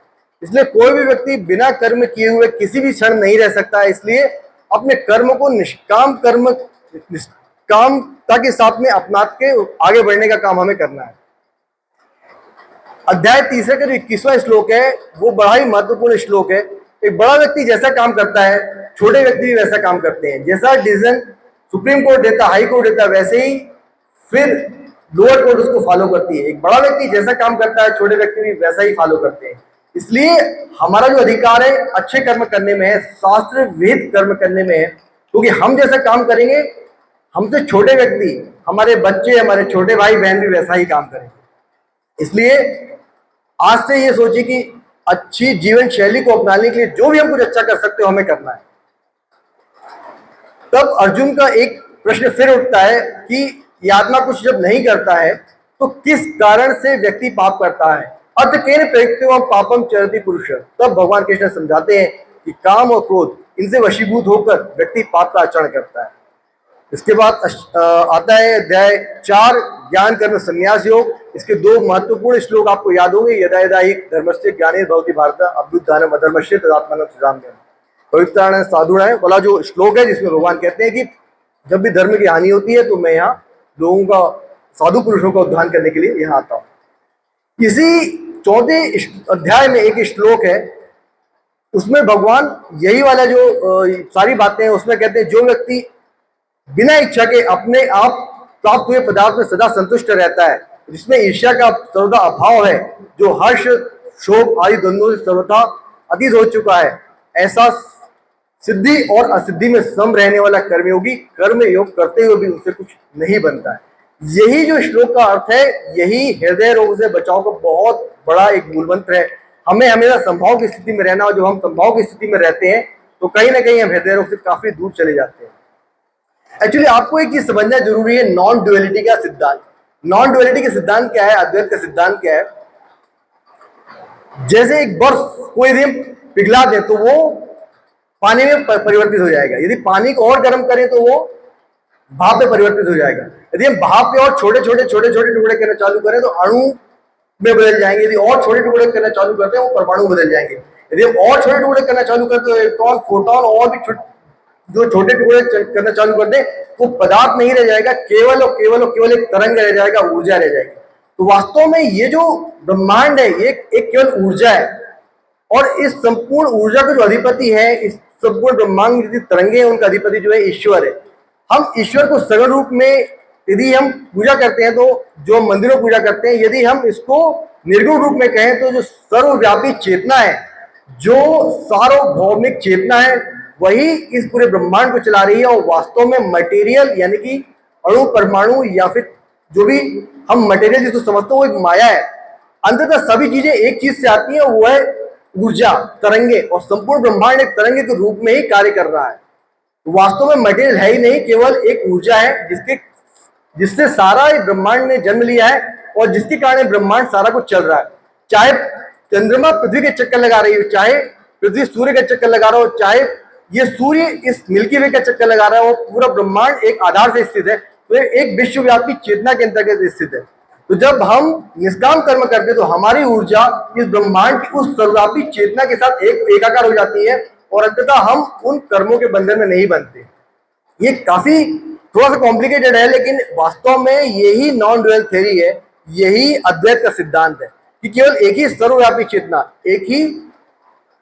इसलिए कोई भी व्यक्ति बिना कर्म किए हुए किसी भी क्षण नहीं रह सकता है। इसलिए अपने कर्म को निष्कामता के साथ में अपना के आगे बढ़ने का काम हमें करना है। अध्याय 3 का जो 21वां श्लोक है वो बड़ा ही महत्वपूर्ण श्लोक है। एक बड़ा व्यक्ति जैसा काम करता है, छोटे व्यक्ति भी वैसा काम करते हैं। जैसा डिसीजन सुप्रीम कोर्ट देता, हाई कोर्ट देता, वैसे ही फिर लोअर कोर्ट उसको फॉलो करती है। एक बड़ा व्यक्ति जैसा काम करता है, छोटे व्यक्ति भी वैसा ही फॉलो करते हैं। इसलिए हमारा जो अधिकार है अच्छे कर्म करने में है, शास्त्र विहित कर्म करने में है, क्योंकि हम जैसा काम करेंगे हमसे छोटे व्यक्ति, हमारे बच्चे, हमारे छोटे भाई बहन भी वैसा ही काम करेंगे। इसलिए आज से ये सोचिए कि अच्छी जीवन शैली को अपनाने के लिए जो भी हम कुछ अच्छा कर सकते हो हमें करना है। तब अर्जुन का एक प्रश्न फिर उठता है कि ये आत्मा कुछ जब नहीं करता है तो किस कारण से व्यक्ति पाप करता है? अर्थ केन प्रयुक्तो पापम चरति पुरुष। तब भगवान कृष्ण समझाते हैं कि काम और क्रोध इनसे वशीभूत होकर व्यक्ति पाप का आचरण करता है। इसके बाद आता है अध्याय 4 ज्ञान कर्म संन्यास योग। इसके 2 महत्वपूर्ण श्लोक आपको याद होंगे। यदा यदा हि धर्मस्य ग्लानिर्भवति भारत अभ्युत्थानम् अधर्मस्य तदात्मानं सृजाम्यहम्। पवित्राणां साधूणां वाला जो श्लोक है जिसमें भगवान कहते हैं कि जब भी धर्म की हानि होती है तो मैं यहाँ लोगों का, साधु पुरुषों का उद्धार करने के लिए यहाँ आता हूँ। इसी 4 अध्याय में एक श्लोक है, उसमें भगवान यही वाला जो सारी बातें हैं उसमें कहते हैं जो व्यक्ति बिना इच्छा के अपने आप प्राप्त हुए पदार्थ में सदा संतुष्ट रहता है, जिसमें ईर्ष्या का सर्वदा अभाव है, जो हर्ष शोक आदि द्वंद्वों से सर्वथा अतीत हो चुका है, ऐसा सिद्धि और असिद्धि में सम रहने वाला कर्मयोगी कर्म योग करते हुए भी उससे कुछ नहीं बनता है। यही जो श्लोक का अर्थ है, यही हृदय रोग से बचाव का बहुत बड़ा एक मूल मंत्र है। हमें हमेशा संभाव की स्थिति में रहना, और जब हम संभाव की स्थिति में रहते हैं तो कहीं ना कहीं हम हृदय रोग से काफी दूर चले जाते हैं। एक्चुअली आपको एक चीज समझना जरूरी है, नॉन ड्युअलिटी का सिद्धांत। नॉन ड्युअलिटी का सिद्धांत क्या है, अद्वैत का सिद्धांत क्या है? जैसे एक बर्फ कोई दिन पिघला दे तो वो पानी में परिवर्तित हो जाएगा, यदि पानी को और गर्म करें तो वो भाप में परिवर्तित हो जाएगा। यदि हम भाप के और छोटे छोटे टुकड़े करना चालू करें तो अणु में बदल जाएंगे, यदि और छोटे टुकड़े करना चालू करते हैं वो परमाणु बदल जाएंगे। यदि हम और छोटे टुकड़े करना चालू करते हैं तो इलेक्ट्रॉन, फोटॉन और भी जो छोटे टुकड़े करना चालू कर दें तो पदार्थ नहीं रह जाएगा, केवल एक तरंग रह जाएगा, ऊर्जा रह जाएगी। तो वास्तव में ये जो ब्रह्मांड है ये एक केवल ऊर्जा है, और इस संपूर्ण ऊर्जा का जो अधिपति है, इस संपूर्ण ब्रह्मांड की जितनी तरंगे हैं उनका अधिपति जो है ईश्वर है। हम ईश्वर को सगुण रूप में यदि हम पूजा करते हैं, तो जो मंदिरों में पूजा करते हैं, यदि हम इसको निर्गुण रूप में कहें तो जो सर्वव्यापी चेतना है, जो सार्वभौमिक चेतना है, वही इस पूरे ब्रह्मांड को चला रही है। और वास्तव में मटेरियल यानी कि अणु परमाणु या फिर जो भी हम मटेरियल जिसको समझते हैं वो एक माया है। अंततः सभी चीजें एक चीज से आती हैं, वो है ऊर्जा, तरंगे, और संपूर्ण ब्रह्मांड एक तरंगे के रूप में ही कार्य कर रहा है। तो वास्तव में मटेरियल है ही नहीं, केवल एक ऊर्जा है जिससे सारा ब्रह्मांड ने जन्म लिया है और जिसके कारण ब्रह्मांड सारा कुछ चल रहा है। चाहे चंद्रमा पृथ्वी के चक्कर लगा रही हो, चाहे पृथ्वी सूर्य का चक्कर लगा रहा हो, चाहे ये सूर्य इस मिल्की वे का चक्कर लगा रहा है, वो पूरा ब्रह्मांड एक आधार से स्थित है, तो एक विश्वव्यापी चेतना के अंतर्गत स्थित है। तो जब हम निष्काम कर्म करते हैं तो हमारी ऊर्जा इस ब्रह्मांड की उस सर्वव्यापी चेतना के साथ एकाकार हो जाती है, और अंततः हम उन कर्मों के बंधन में नहीं बनते। ये काफी थोड़ा सा कॉम्प्लिकेटेड है, लेकिन वास्तव में यही नॉन ड्यूअल थ्योरी है, यही अद्वैत का सिद्धांत है कि केवल एक ही सर्वव्यापी चेतना, एक ही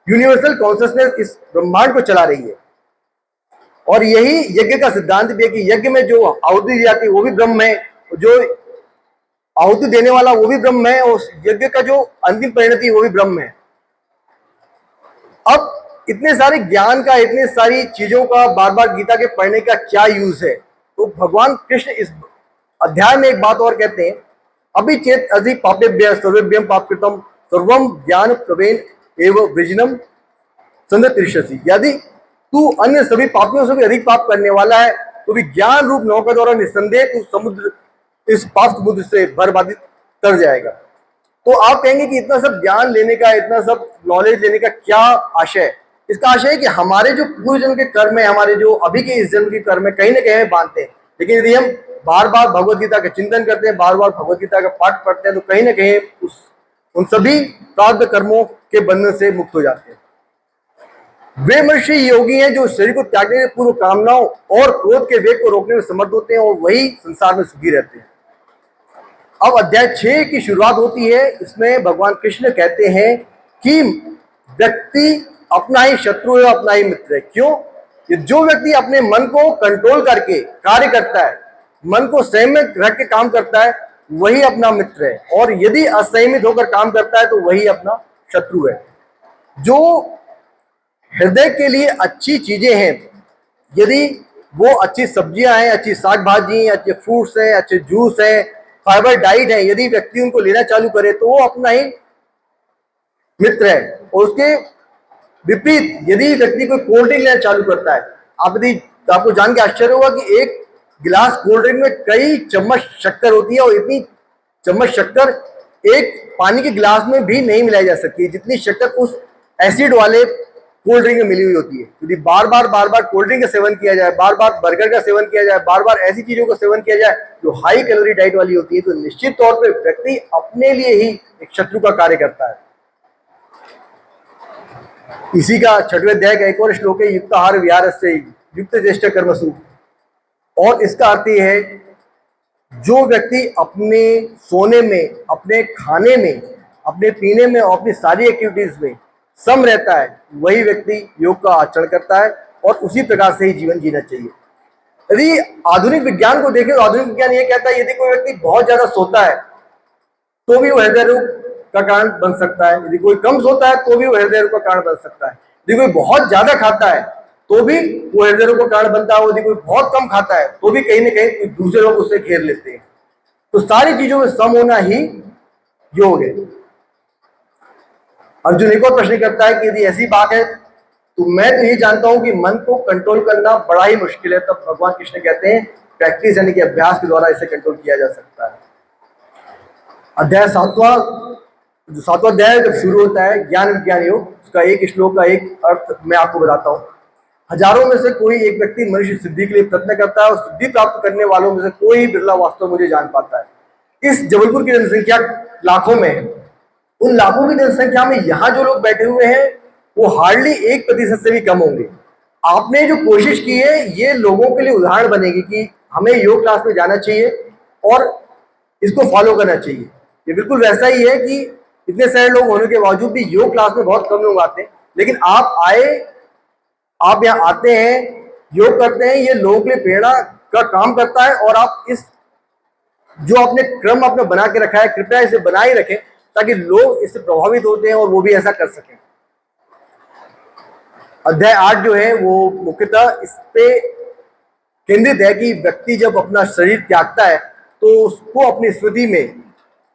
यूनिवर्सल कॉन्शियसनेस इस ब्रह्मांड को चला रही है। और यही यज्ञ का सिद्धांत भी है कि यज्ञ में जो आहुति दी जाती है वो भी ब्रह्म है, जो आहुति देने वाला वो भी ब्रह्म है, और यज्ञ का जो अंतिम परिणति है वो भी ब्रह्म है। अब इतने सारे ज्ञान का, इतनी सारी चीजों का बार बार गीता के पढ़ने का क्या यूज है? तो भगवान कृष्ण इस अध्याय में एक बात और कहते हैं, अभी चेत अधि पापेभ्य सर्वेभ्यम पापकृतम सर्वम ज्ञान प्रवेन एवं वृजनम संदतिष्यसि। यदि तू अन्य सभी पापियों से भी अधिक पाप करने वाला है तो भी ज्ञान रूप नौका द्वारा निस्संदेह तू समुद्र, इस पाप समुद्र से बर्बादी कर जाएगा। तो आप कहेंगे कि इतना सब ज्ञान लेने का, इतना सब नॉलेज लेने का क्या आशय है? इसका आशय है कि हमारे जो पूर्व जन्म के कर्म है, हमारे जो अभी के इस जन्म के कर्म है, कहीं ना कहीं बांधते हैं। लेकिन यदि हम बार बार भगवत गीता का चिंतन करते हैं, बार बार भगवत गीता का पाठ पढ़ते हैं, तो कहीं ना कहीं उन सभी प्रारब्ध कर्मों के बंधन से मुक्त हो जाते हैं। वे मनुष्य योगी हैं जो शरीर को त्यागने के पूर्व कामनाओं और क्रोध के वेग को रोकने में समर्थ होते हैं, और वही संसार में सुखी रहते हैं। अब अध्याय 6 की शुरुआत होती है। इसमें भगवान कृष्ण कहते हैं कि व्यक्ति अपना ही शत्रु है, अपना ही मित्र है। क्यों? कि जो व्यक्ति अपने मन को कंट्रोल करके कार्य करता है, मन को संयमित रख के काम करता है, वही अपना मित्र है, और यदि असंयमित होकर काम करता है तो वही अपना शत्रु है। जो हृदय के लिए अच्छी चीजें हैं, यदि वो अच्छी सब्जियां हैं, अच्छी साग भाजी, अच्छे फ्रूट्स हैं, अच्छे जूस हैं, फाइबर डाइट है, यदि व्यक्ति उनको लेना चालू करे तो वो अपना ही मित्र है। और उसके विपरीत यदि व्यक्ति कोई कोल्ड ड्रिंक लेना चालू करता है, आपको जान के आश्चर्य होगा कि एक गिलास कोल्ड ड्रिंक में कई चम्मच शक्कर होती है, और इतनी चम्मच शक्कर एक पानी के गिलास में भी नहीं मिलाई जा सकती, जितनी शक्कर उस एसिड वाले कोल्ड ड्रिंक में मिली हुई होती है। यदि बार बार कोल्ड ड्रिंक का सेवन किया जाए, बार बार बर्गर का सेवन किया जाए, बार बार ऐसी चीजों का सेवन किया जाए जो हाई कैलोरी डाइट वाली होती है, तो निश्चित तौर पे व्यक्ति अपने लिए ही एक शत्रु का कार्य करता है। इसी का 6वें अध्याय का एक और श्लोक है, युक्त आहार विहारस्य युक्त चेष्ट कर्मसु। और इसका अर्थ यह है, जो व्यक्ति अपने सोने में, अपने खाने में, अपने पीने में और अपनी सारी एक्टिविटीज में सम रहता है, वही व्यक्ति योग का आचरण करता है, और उसी प्रकार से ही जीवन जीना चाहिए। यदि आधुनिक विज्ञान को देखें तो आधुनिक विज्ञान ये कहता है, यदि कोई व्यक्ति बहुत ज्यादा सोता है तो भी वो हृदय रोग का कारण बन सकता है, यदि कोई कम सोता है तो भी वो हृदय रोग का कारण बन सकता है, यदि कोई बहुत ज्यादा खाता है तो भी वो हृदय रोग का कारण बनता है, यदि कोई बहुत कम खाता है तो भी कहीं ना कहीं दूसरे लोग उससे घेर लेते हैं। तो सारी चीजों में सम होना ही योग है। अर्जुन एक और प्रश्न करता है कि यदि ऐसी बात है तो मैं तो ये जानता हूं कि मन को कंट्रोल करना बड़ा ही मुश्किल है। तब भगवान कृष्ण कहते हैं प्रैक्टिस यानी कि अभ्यास के द्वारा इसे कंट्रोल किया जा सकता है। अध्याय 7वां अध्याय जब शुरू होता है, ज्ञान विज्ञान योग, उसका एक श्लोक का एक अर्थ मैं आपको बताता हूँ। हजारों में से कोई एक व्यक्ति मनुष्य सिद्धि के लिए प्रयत्न करता है, और सिद्धि प्राप्त करने वालों में से कोई बिरला वास्तव मुझे जान पाता है। इस जबलपुर की जनसंख्या लाखों में है। उन लाखों की जनसंख्या में यहाँ जो लोग बैठे हुए हैं वो हार्डली 1% से भी कम होंगे। आपने जो कोशिश की है ये लोगों के लिए उदाहरण बनेगी कि हमें योग क्लास में जाना चाहिए और इसको फॉलो करना चाहिए। ये बिल्कुल वैसा ही है कि इतने सारे लोग होने के बावजूद भी योग क्लास में बहुत कम लोग आते हैं, लेकिन आप यहाँ आते हैं, योग करते हैं, ये लोगों के लिए प्रेरणा का काम करता है। और आप इस जो आपने क्रम आपने बना के रखा है, कृपया इसे बनाए रखें ताकि लोग इससे प्रभावित होते हैं और वो भी ऐसा कर सकें। अध्याय 8 जो है वो मुख्यतः इस पे केंद्रित है कि व्यक्ति जब अपना शरीर त्यागता है तो उसको अपनी स्मृति में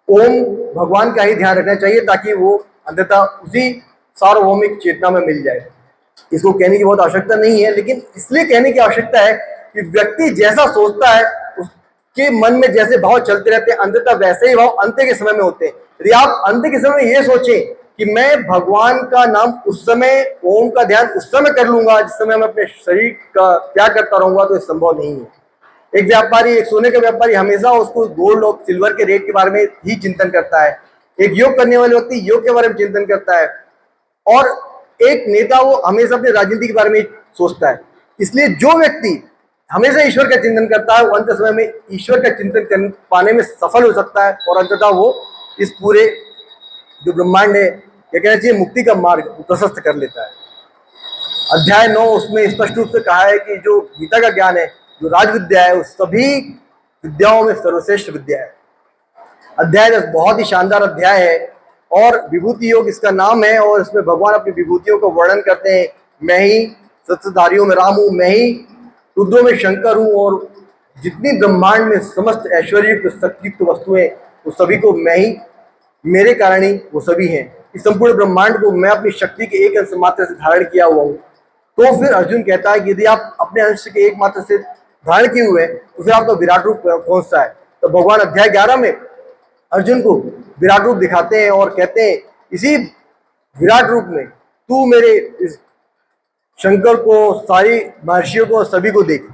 ओम भगवान का ही ध्यान रखना चाहिए ताकि वो अंततः उसी सार्वभौमिक चेतना में मिल जाए। इसको कहने की बहुत आवश्यकता नहीं है, लेकिन इसलिए कहने की आवश्यकता है कि व्यक्ति जैसा सोचता है उसके मन में जैसे भाव चलते रहते हैं, अंततः वैसे ही भाव अंत्य के समय में होते हैं। यदि आप अंत्य के समय में ये सोचें कि मैं भगवान का नाम उस समय, ओम का ध्यान उस समय कर लूंगा जिस समय मैं अपने शरीर का त्याग करता रहूंगा, तो ये संभव नहीं है। एक व्यापारी, एक सोने का व्यापारी हमेशा उसको गोल्ड और सिल्वर के रेट के बारे में ही चिंतन करता है। एक योग करने वाले व्यक्ति योग के बारे में चिंतन करता है, और एक नेता वो हमेशा अपने राजनीति के बारे में सोचता है। इसलिए जो व्यक्ति हमेशा ईश्वर का चिंतन करता है वो अंत समय में ईश्वर का चिंतन कर पाने में सफल हो सकता है, और अंततः वो इस पूरे जो ब्रह्मांड है, या कहना चाहिए मुक्ति का मार्ग प्रशस्त कर लेता है। अध्याय 9 उसमें स्पष्ट रूप से कहा है कि जो गीता का ज्ञान है, जो राज विद्या है, उस सभी विद्याओं में सर्वश्रेष्ठ विद्या है। अध्याय 10 बहुत ही शानदार अध्याय है और विभूति योग इसका नाम है, और इसमें भगवान अपनी विभूतियों को वर्णन करते हैं। मैं ही सत्सधारियों में राम हूँ, मैं ही रुद्रों में शंकर हूँ, और जितनी ब्रह्मांड में समस्त ऐश्वर्युक्त शक्तियुक्त वस्तुएं वो सभी को मैं ही, मेरे कारण ही वो सभी हैं। इस संपूर्ण ब्रह्मांड को मैं अपनी शक्ति के एक अंश मात्र से धारण किया हुआ हूँ। तो फिर अर्जुन कहता है कि यदि आप अपने अंश के एक मात्र से धारण किए हुए हैं तो फिर आपका विराट रूप कौन सा है। तो भगवान अध्याय 11 में अर्जुन को विराट रूप दिखाते हैं और कहते हैं इसी विराट रूप में तू मेरे इस शंकर को, सारी महर्षियों को, सभी को देख।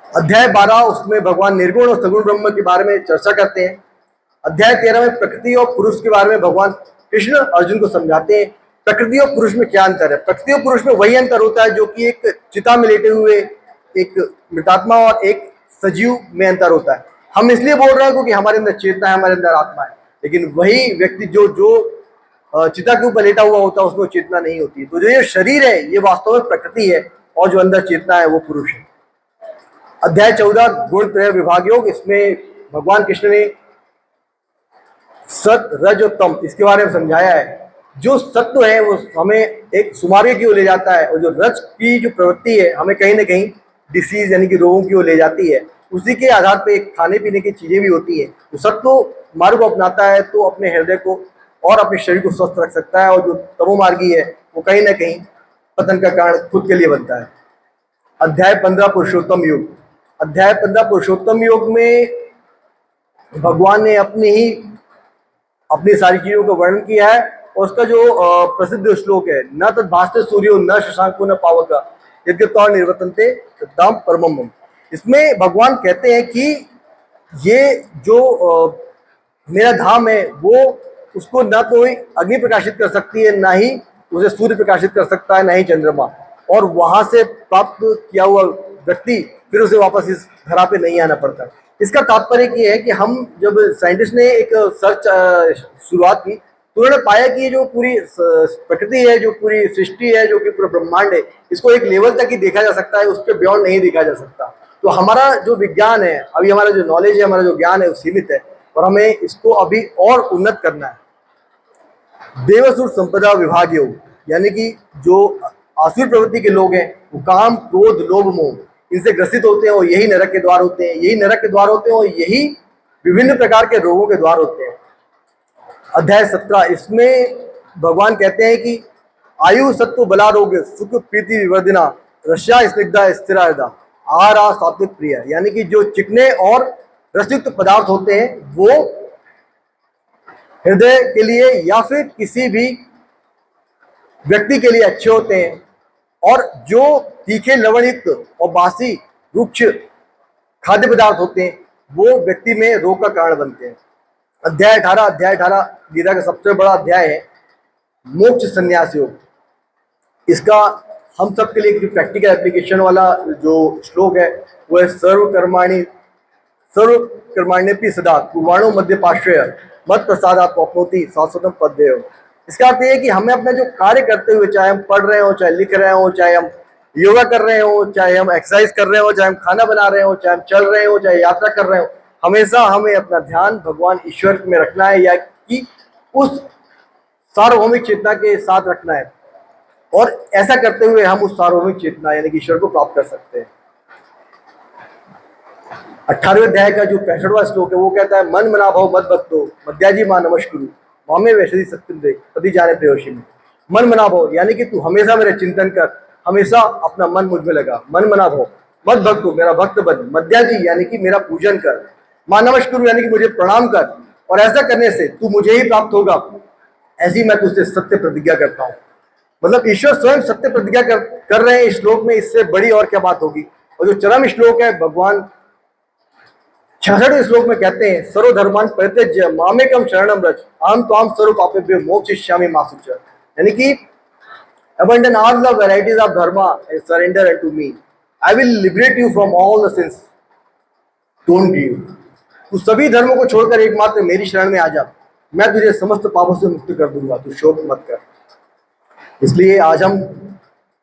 अध्याय 12 उसमें भगवान निर्गुण और सगुण ब्रह्म के बारे में चर्चा करते हैं। अध्याय 13 में प्रकृति और पुरुष के बारे में भगवान कृष्ण अर्जुन को समझाते हैं प्रकृति और पुरुष में क्या अंतर है। प्रकृति और पुरुष में वही अंतर होता है जो कि एक चिता में लेटे हुए एक मृतात्मा और एक सजीव में अंतर होता है। हम इसलिए बोल रहे हैं क्योंकि हमारे अंदर चेतना है, हमारे अंदर आत्मा है, लेकिन वही व्यक्ति जो चिता के ऊपर लेटा हुआ होता है उसमें चेतना नहीं होती है। तो जो ये शरीर है ये वास्तव में प्रकृति है, और जो अंदर चेतना है वो पुरुष है। अध्याय 14 गुण त्रय विभाग योग, इसमें भगवान कृष्ण ने सत, रज और तम इसके बारे में समझाया है। जो सत्व है वो हमें एक सुमार्ग की ओर ले जाता है, और जो रज की जो प्रवृत्ति है हमें कहीं ना कहीं डिसीज यानी कि रोगों की ओर ले जाती है। उसी के आधार पे खाने पीने की चीजें भी होती है। तो सत्व मार्ग को अपनाता है तो अपने हृदय को और अपने शरीर को स्वस्थ रख सकता है, और जो तमोमार्गी है वो कहीं ना कहीं पतन का कारण खुद के लिए बनता है। अध्याय 15 पुरुषोत्तम योग। अध्याय 15 पुरुषोत्तम योग में भगवान ने अपनी सारी चीजों का वर्णन किया है, और उसका जो प्रसिद्ध श्लोक है, न तद भास्ते सूर्यो न शशांको न पावक यद्यपि निर्वर्तन्ते तद्धाम परमम मम। इसमें भगवान कहते हैं कि ये जो मेरा धाम है वो उसको न तो अग्नि प्रकाशित कर सकती है, ना ही उसे सूर्य प्रकाशित कर सकता है, ना ही चंद्रमा, और वहां से प्राप्त किया हुआ व्यक्ति फिर उसे वापस इस धरा पे नहीं आना पड़ता। इसका तात्पर्य ये है कि हम जब साइंटिस्ट ने एक सर्च शुरुआत की तो उन्होंने पाया कि ये जो पूरी प्रकृति है, जो पूरी सृष्टि है, जो कि पूरा ब्रह्मांड है, इसको एक लेवल तक ही देखा जा सकता है, उसके बियॉन्ड नहीं देखा जा सकता। तो हमारा जो विज्ञान है, अभी हमारा जो नॉलेज है, हमारा जो ज्ञान है वो सीमित है, और हमें इसको अभी और उन्नत करना है। देवसुर संपदा विभाग योग, यानी कि जो आसुर प्रवृत्ति के लोग हैं वो काम, क्रोध, लोभ, मोह इनसे ग्रसित होते हैं, और यही नरक के द्वार होते हैं, यही नरक के द्वार होते हैं, और यही विभिन्न प्रकार के रोगों के द्वार होते हैं। अध्याय 17 इसमें भगवान कहते हैं कि आयु सत्व बलारोग्य सुख प्रीति विवर्धना रस्या स्निग्धा स्थिरा हृदय आहारा सात्विक प्रिय, यानी कि जो चिकने और रसयुक्त पदार्थ होते हैं वो हृदय के लिए या फिर किसी भी व्यक्ति के लिए अच्छे होते हैं, और जो तीखे लवणयुक्त और बासी रुक्ष खाद्य पदार्थ होते हैं वो व्यक्ति में रोग का कारण बनते हैं। अध्याय 18 गीता का सबसे बड़ा अध्याय है, मोक्ष संन्यास योग। इसका हम सब के लिए प्रैक्टिकल एप्लीकेशन वाला जो श्लोक है वो है सर्व कर्माणि सर्व कर्माण्यपि सदा कुर्वाणो मध्य पाश्रय मत प्रसादात प्राप्नोति शाश्वतम पदव्यो। इसका अर्थ ये है कि हमें अपना जो कार्य करते हुए, चाहे हम पढ़ रहे हो, चाहे लिख रहे हो, चाहे हम योगा कर रहे हो, चाहे हम एक्सरसाइज कर रहे हो, चाहे हम खाना बना रहे हो, चाहे हम चल रहे हो, चाहे यात्रा कर रहे हो, हमेशा हमें अपना ध्यान भगवान ईश्वर में रखना है, या कि उस सार्वभौमिक चेतना के साथ रखना है। और ऐसा करते हुए हम उस सार्वभौमिक चेतना यानी कि ईश्वर को प्राप्त कर सकते हैं। 18वें अध्याय का जो 65वां श्लोक है वो कहता है, मन मना भव मद भक्तो मध्याजी मां नमस्कुरु मामे वैषधि सत्यम दे पति जाने प्रेयोशी में। मन मना भव यानी कि तू हमेशा मेरे चिंतन कर, हमेशा अपना मन मुझ में लगा। मन मना भव मद भक्तो मेरा भक्त बन, मध्याजी यानी कि मेरा पूजन कर, मां नमस्कुरु यानी कि मुझे प्रणाम कर, और ऐसा करने से तू मुझे ही प्राप्त होगा, ऐसी मैं तुझसे सत्य प्रतिज्ञा करता हूँ। मतलब ईश्वर स्वयं सत्य प्रतिज्ञा कर रहे हैं इस श्लोक में, इससे बड़ी और क्या बात होगी। और जो चरम श्लोक है, भगवान 66वें श्लोक में कहते हैं, सर्वधर्मान परित्यज्य मामेकम शरणम व्रज अहम त्वाम सर्व पापेभ्यो मोक्षयिष्यामि मा शुचः। यानी कि abandon all the varieties of dharma and surrender unto me. I will liberate you from all the sins. Don't grieve. तू सभी धर्मों को छोड़कर एकमात्र मेरी शरण में आ जा, मैं तुझे समस्त पापों से मुक्त कर दूंगा, तू शोक मत कर। इसलिए आज हम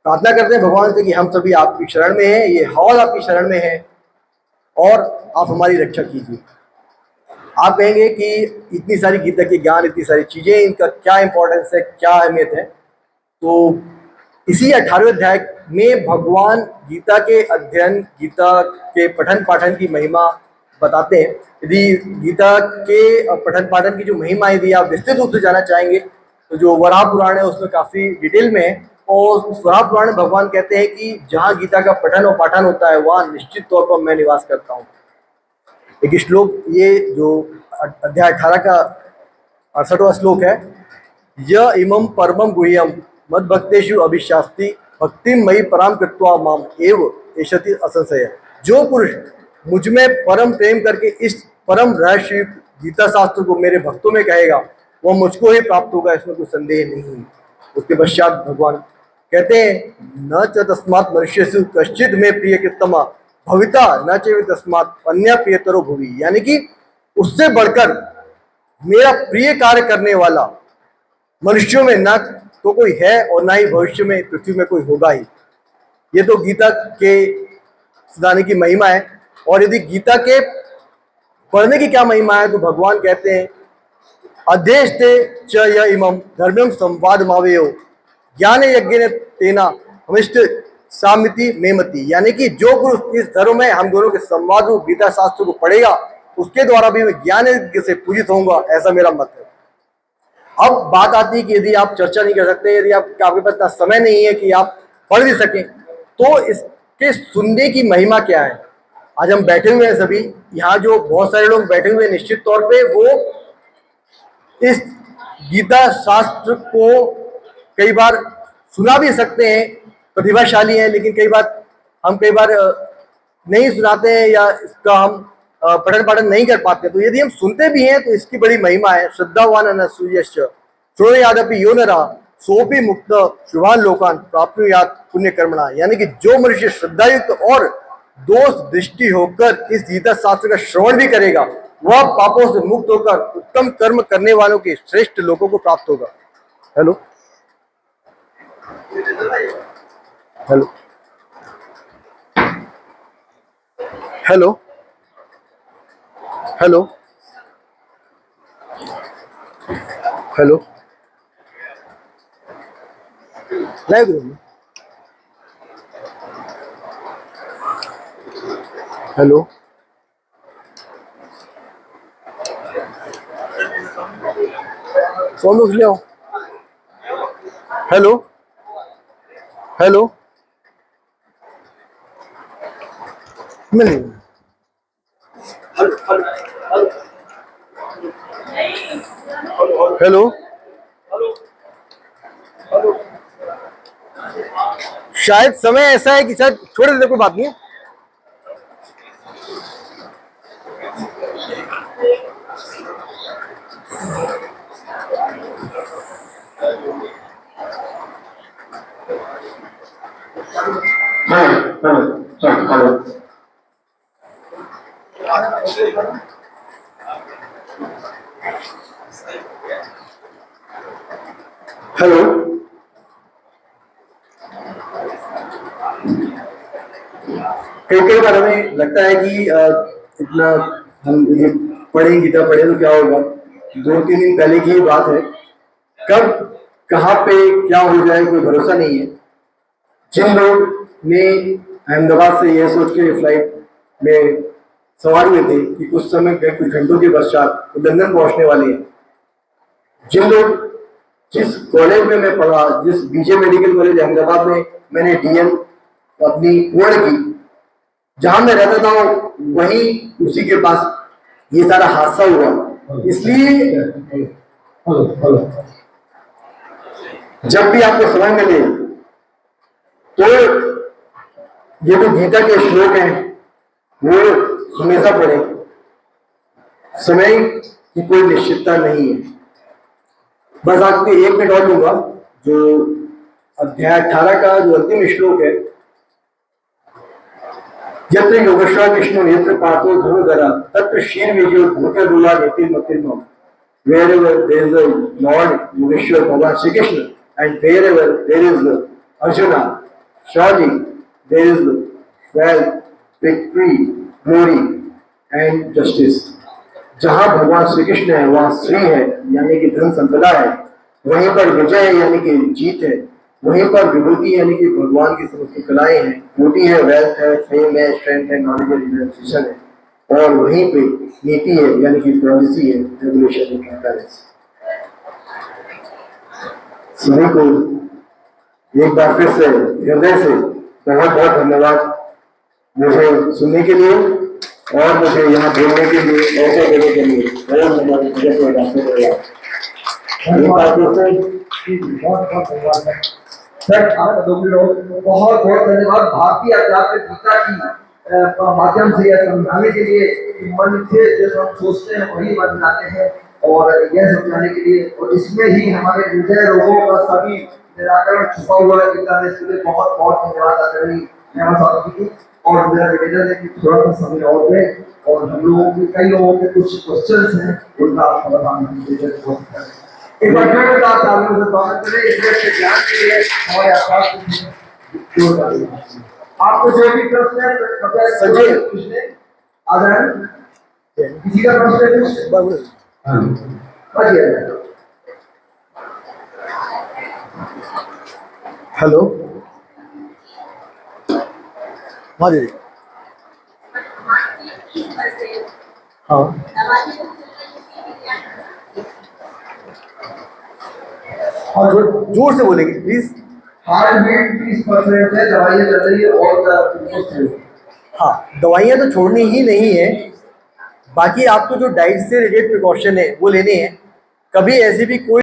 प्रार्थना करते हैं भगवान से कि हम सभी आपकी शरण में हैं, ये हॉल आपकी शरण में है, और आप हमारी रक्षा कीजिए। आप कहेंगे कि इतनी सारी गीता के ज्ञान, इतनी सारी चीजें, इनका क्या इंपॉर्टेंस है, क्या अहमियत है। तो इसी 18वें अध्याय में भगवान गीता के अध्ययन, गीता के पठन पाठन की महिमा बताते हैं। यदि गीता के पठन पाठन की जो महिमा, यदि आप विस्तृत रूप से जानना चाहेंगे तो जो वराह पुराण है उसमें काफी डिटेल में है। और वराह पुराण में भगवान कहते हैं कि जहाँ गीता का पठन और पाठन होता है वहाँ निश्चित तौर पर मैं निवास करता हूँ। एक श्लोक, ये जो अध्याय 18 का 68वां श्लोक है, य इमं परमं गुह्यं मद भक्तेषु अभिशास्ति भक्तिं मयि पराम कृत्वा माम एव एषति असंशय। जो पुरुष मुझ में परम प्रेम करके इस परम रहस्य गीता शास्त्र को मेरे भक्तों में कहेगा, वह मुझको ही प्राप्त होगा, इसमें कोई संदेह नहीं। उसके पश्चात भगवान कहते हैं, न च तस्मात् मनुष्येषु कश्चित् मे प्रिय कृतमा भविता न च तस्मात् अन्य प्रियतरो भुवि। यानी कि उससे बढ़कर मेरा प्रिय कार्य करने वाला मनुष्यों में न तो कोई है और ना ही भविष्य में पृथ्वी में कोई होगा ही। ये तो गीता के सुनाने की महिमा है। और यदि गीता के पढ़ने की क्या महिमा है, तो भगवान कहते हैं, अध्येष्टे च य इमं धर्म्यं संवाद मावेयो ज्ञान यज्ञ तेना हमिष्ट सामिति मेमति। यानी कि जो पुरुष इस धर्म में हम दोनों के संवाद रूप गीता शास्त्र को पढ़ेगा, उसके द्वारा भी मैं ज्ञान यज्ञ से पूजित होऊंगा, ऐसा मेरा मत है। अब बात आती है कि यदि आप चर्चा नहीं कर सकते, यदि आपके पास इतना समय नहीं है कि आप पढ़ भी सकें, तो इसके सुनने की महिमा क्या है। आज हम बैठे हुए हैं सभी यहाँ, जो बहुत सारे लोग बैठे हुए हैं, निश्चित तौर पे वो इस गीता शास्त्र को कई बार सुना भी सकते हैं, प्रतिभाशाली हैं, लेकिन कई बार नहीं सुनाते हैं या इसका हम पठन पाठन नहीं कर पाते। तो यदि हम सुनते भी हैं तो इसकी बड़ी महिमा है। श्रद्धावान अनसूयश्च श्रोणयादपि यो नरः सोपि मुक्त शुभान लोकान प्राप्नुयात् पुण्य कर्मणा। यानी कि जो मनुष्य श्रद्धायुक्त और दोष दृष्टि होकर इस गीता शास्त्र का श्रवण भी करेगा, वह पापों से मुक्त होकर उत्तम कर्म करने वालों के श्रेष्ठ लोगों को प्राप्त होगा। Hello hello hello hello hello live room. Hello Sonu ले आओ। हेलो हेलो मिल हेलो शायद समय ऐसा है कि शायद छोड़ देते, कोई बात नहीं है। हेलो, कई बार हमें लगता है कि इतना हम ये पढ़े गीता पढ़े तो क्या होगा। 2-3 दिन पहले की ही बात है, कब कहाँ पे क्या हो जाए कोई भरोसा नहीं है। जिन लोग ने अहमदाबाद से यह सोच के फ्लाइट में सवार हुए थे कि कुछ समय कुछ घंटों के पश्चात वो लंदन पहुंचने वाले हैं, जिन लोग जिस कॉलेज में मैं पढ़ा, जिस बीजे मेडिकल कॉलेज अहमदाबाद में मैंने डीएम अपनी पूर्ण की, जहां मैं रहता था वहीं उसी के पास ये सारा हादसा हुआ। इसलिए जब भी आपको समय मिले तो ये जो गीता के श्लोक हैं वो हमेशा पढ़े। समय की कोई निश्चितता नहीं है। बस आपको 1 मिनट और दूंगा। जो अध्याय 18 का जो अंतिम श्लोक है, यत्र योगेश्वर कृष्ण यत्र पार्थो धनुधरा तत्र शीर विजयो भूत दूला नितिर्मतिर्मम। Wherever there is a Lord Yogeshwar Bhagavan Shri Krishna and wherever there is Arjuna, surely there is wealth, victory, glory and justice. जहां भगवान श्री कृष्ण है वहां श्री है यानी कि धन संपदा है, वहीं पर विजय है यानी कि जीत है, वहीं पर विभूति यानी कि भगवान की समस्त कलाएं हैं, ब्यूटी है, वेल्थ है, फेम है, स्ट्रेंथ है, नॉलेज है, रिलेशनशिप है, और वहीं पे नीति है यानी कि पॉलिसी है, रेगुलेशन है, ट्रांसपेरेंसी। सभी को एक बार फिर से हृदय से बहुत बहुत धन्यवाद मुझे सुनने के लिए और मुझे यहाँ बोलने के लिए, ऐसे देने के लिए बहुत धन्यवाद। सर आप लोग बहुत बहुत धन्यवाद भारतीय आध्यात्म गीता की माध्यम से यह समझाने के लिए कि मन से जो हम सोचते हैं वही बन जाते हैं, और यह समझाने के लिए, और इसमें ही हमारे हृदय रोगों का सभी निराकरण छुपा हुआ है गीता में। इसके लिए बहुत बहुत धन्यवाद आदरणीय हेमा साहब जी की। और मेरा निवेदन है कि थोड़ा सा समय और दें, और हम लोगों के कई लोगों के कुछ क्वेश्चंस हैं उनका आप समाधान दीजिए। एक बार फिर से आप सामने से स्वागत करें इस ज्ञान के लिए हमारे आसपास आपको जो भी प्रश्न है कृपया संजय पूछने आदरण किसी का प्रश्न है कुछ हेलो, हाँ जी, हाँ और जोर से बोलेंगे प्लीज। हार्ट बीट 30% है, दवाइयाँ चल रही है और हाँ, दवाइयाँ तो छोड़नी ही नहीं है, बाकी आपको जो डाइट से रिलेटेड प्रिकॉशन है वो लेने हैं। कभी ऐसी भी कोई